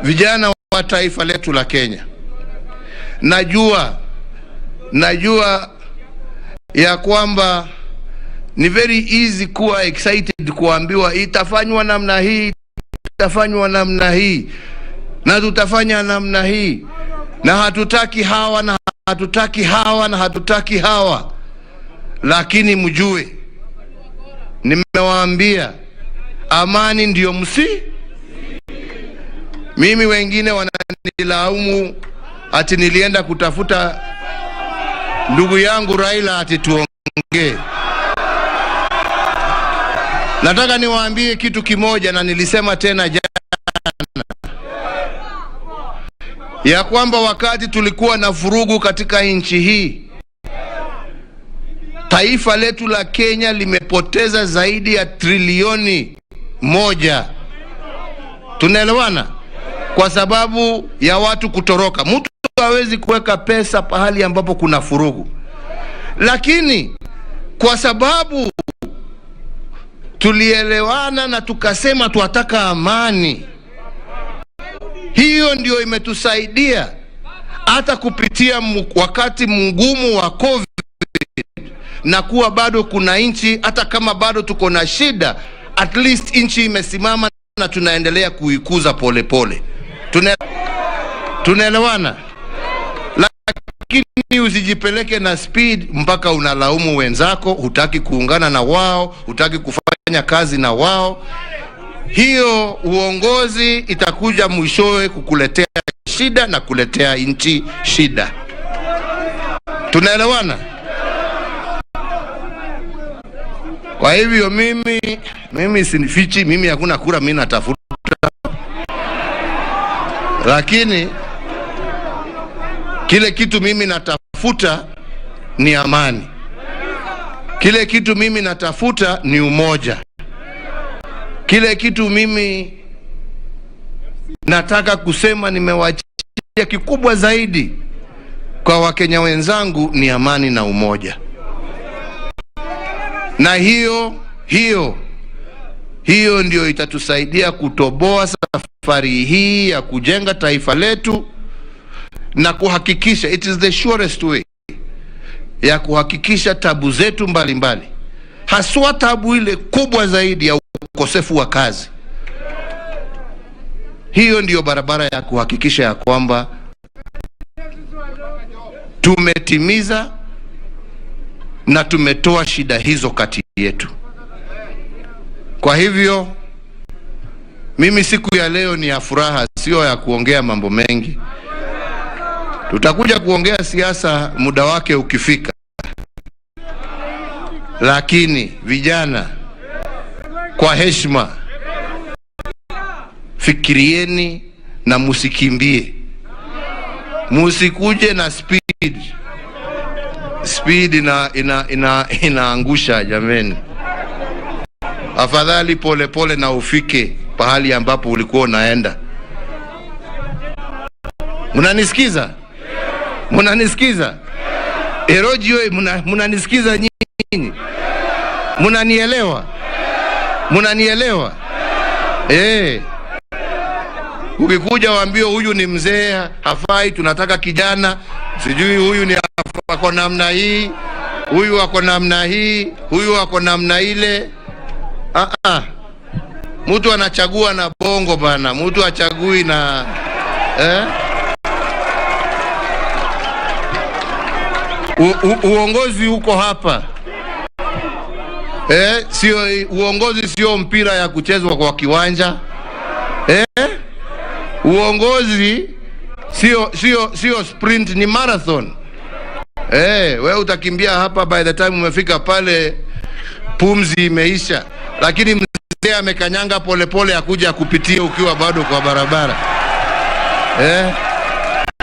vijana wa taifa letu la Kenya, najua ya kwamba ni very easy kuwa excited kuambiwa itafanywa namna hii, itafanywa namna hii, na tutafanya namna hii, na hatutaki hawa na hatutaki hawa na hatutaki hawa. Lakini mjue, nimewaambia amani ndio mimi wengine wananilaumu ati nilienda kutafuta ndugu yangu Raila ati tuongee. Nataka niwaambie kitu kimoja, na nilisema tena jana, ya kwamba wakati tulikuwa na vurugu katika nchi hii, taifa letu la Kenya limepoteza zaidi ya trilioni 1. Tunaelewana? Kwa sababu ya watu kutoroka. Mtu hawezi kuweka pesa pahali ambapo kuna vurugu. Lakini kwa sababu tulielewana na tukasema tuataka amani, hiyo ndio imetusaidia hata kupitia wakati mgumu wa COVID, na kuwa bado kuna nchi, hata kama bado tuko na shida, at least nchi imesimama na tunaendelea kuikuza pole pole. Tunaelewana? Lakini usijipeleke na speed mpaka unalaumu wenzako, hutaki kuungana na wao, hutaki kufanya kazi na wao. Hiyo uongozi itakuja mwishowe kukuletea shida na kuletea nchi shida. Tunaelewana? Kwa hivyo mimi sinifichi, mimi hakuna kura mimi natafuta. Lakini kile kitu mimi natafuta ni amani. Kile kitu mimi natafuta ni umoja. Kile kitu mimi nataka kusema nimewachia kikubwa zaidi kwa Wakenya wenzangu ni amani na umoja. Na hiyo ndio itatusaidia kutoboa safari hii ya kujenga taifa letu, na kuhakikisha it is the surest way ya kuhakikisha tabu zetu mbalimbali, haswa tabu ile kubwa zaidi ya ukosefu wa kazi. Hiyo ndio barabara ya kuhakikisha ya kwamba tumetimiza na tumetoa shida hizo kati yetu. Kwa hivyo mimi siku ya leo ni ya furaha, sio ya kuongea mambo mengi. Tutakuja kuongea siasa muda wake ukifika. Lakini vijana, kwa heshima, fikirieni na musikimbie. Musikuje na speed. Speed inaangusha jameni. Afadhali pole pole na ufike pahali ambapo ulikuwa unaenda. Munanisikiza? Munanisikiza? Erojio, munanisikiza nyinyi? Munanielewa? Munanielewa? Ukikuja waambie huyu ni mzee hafai, tunataka kijana, sijui huyu ni ako namna hii, huyu ako namna hii, huyu ako namna ile. Mtu anachagua na bongo bana, mtu achagui na uongozi uko hapa. Sio uongozi, sio mpira ya kuchezwa kwa kiwanja. Uongozi sio sprint, ni marathon. Wewe utakimbia hapa, by the time umefika pale pumzi imeisha, lakini mzee amekanyanga pole pole akuja kupitia ukiwa bado kwa barabara.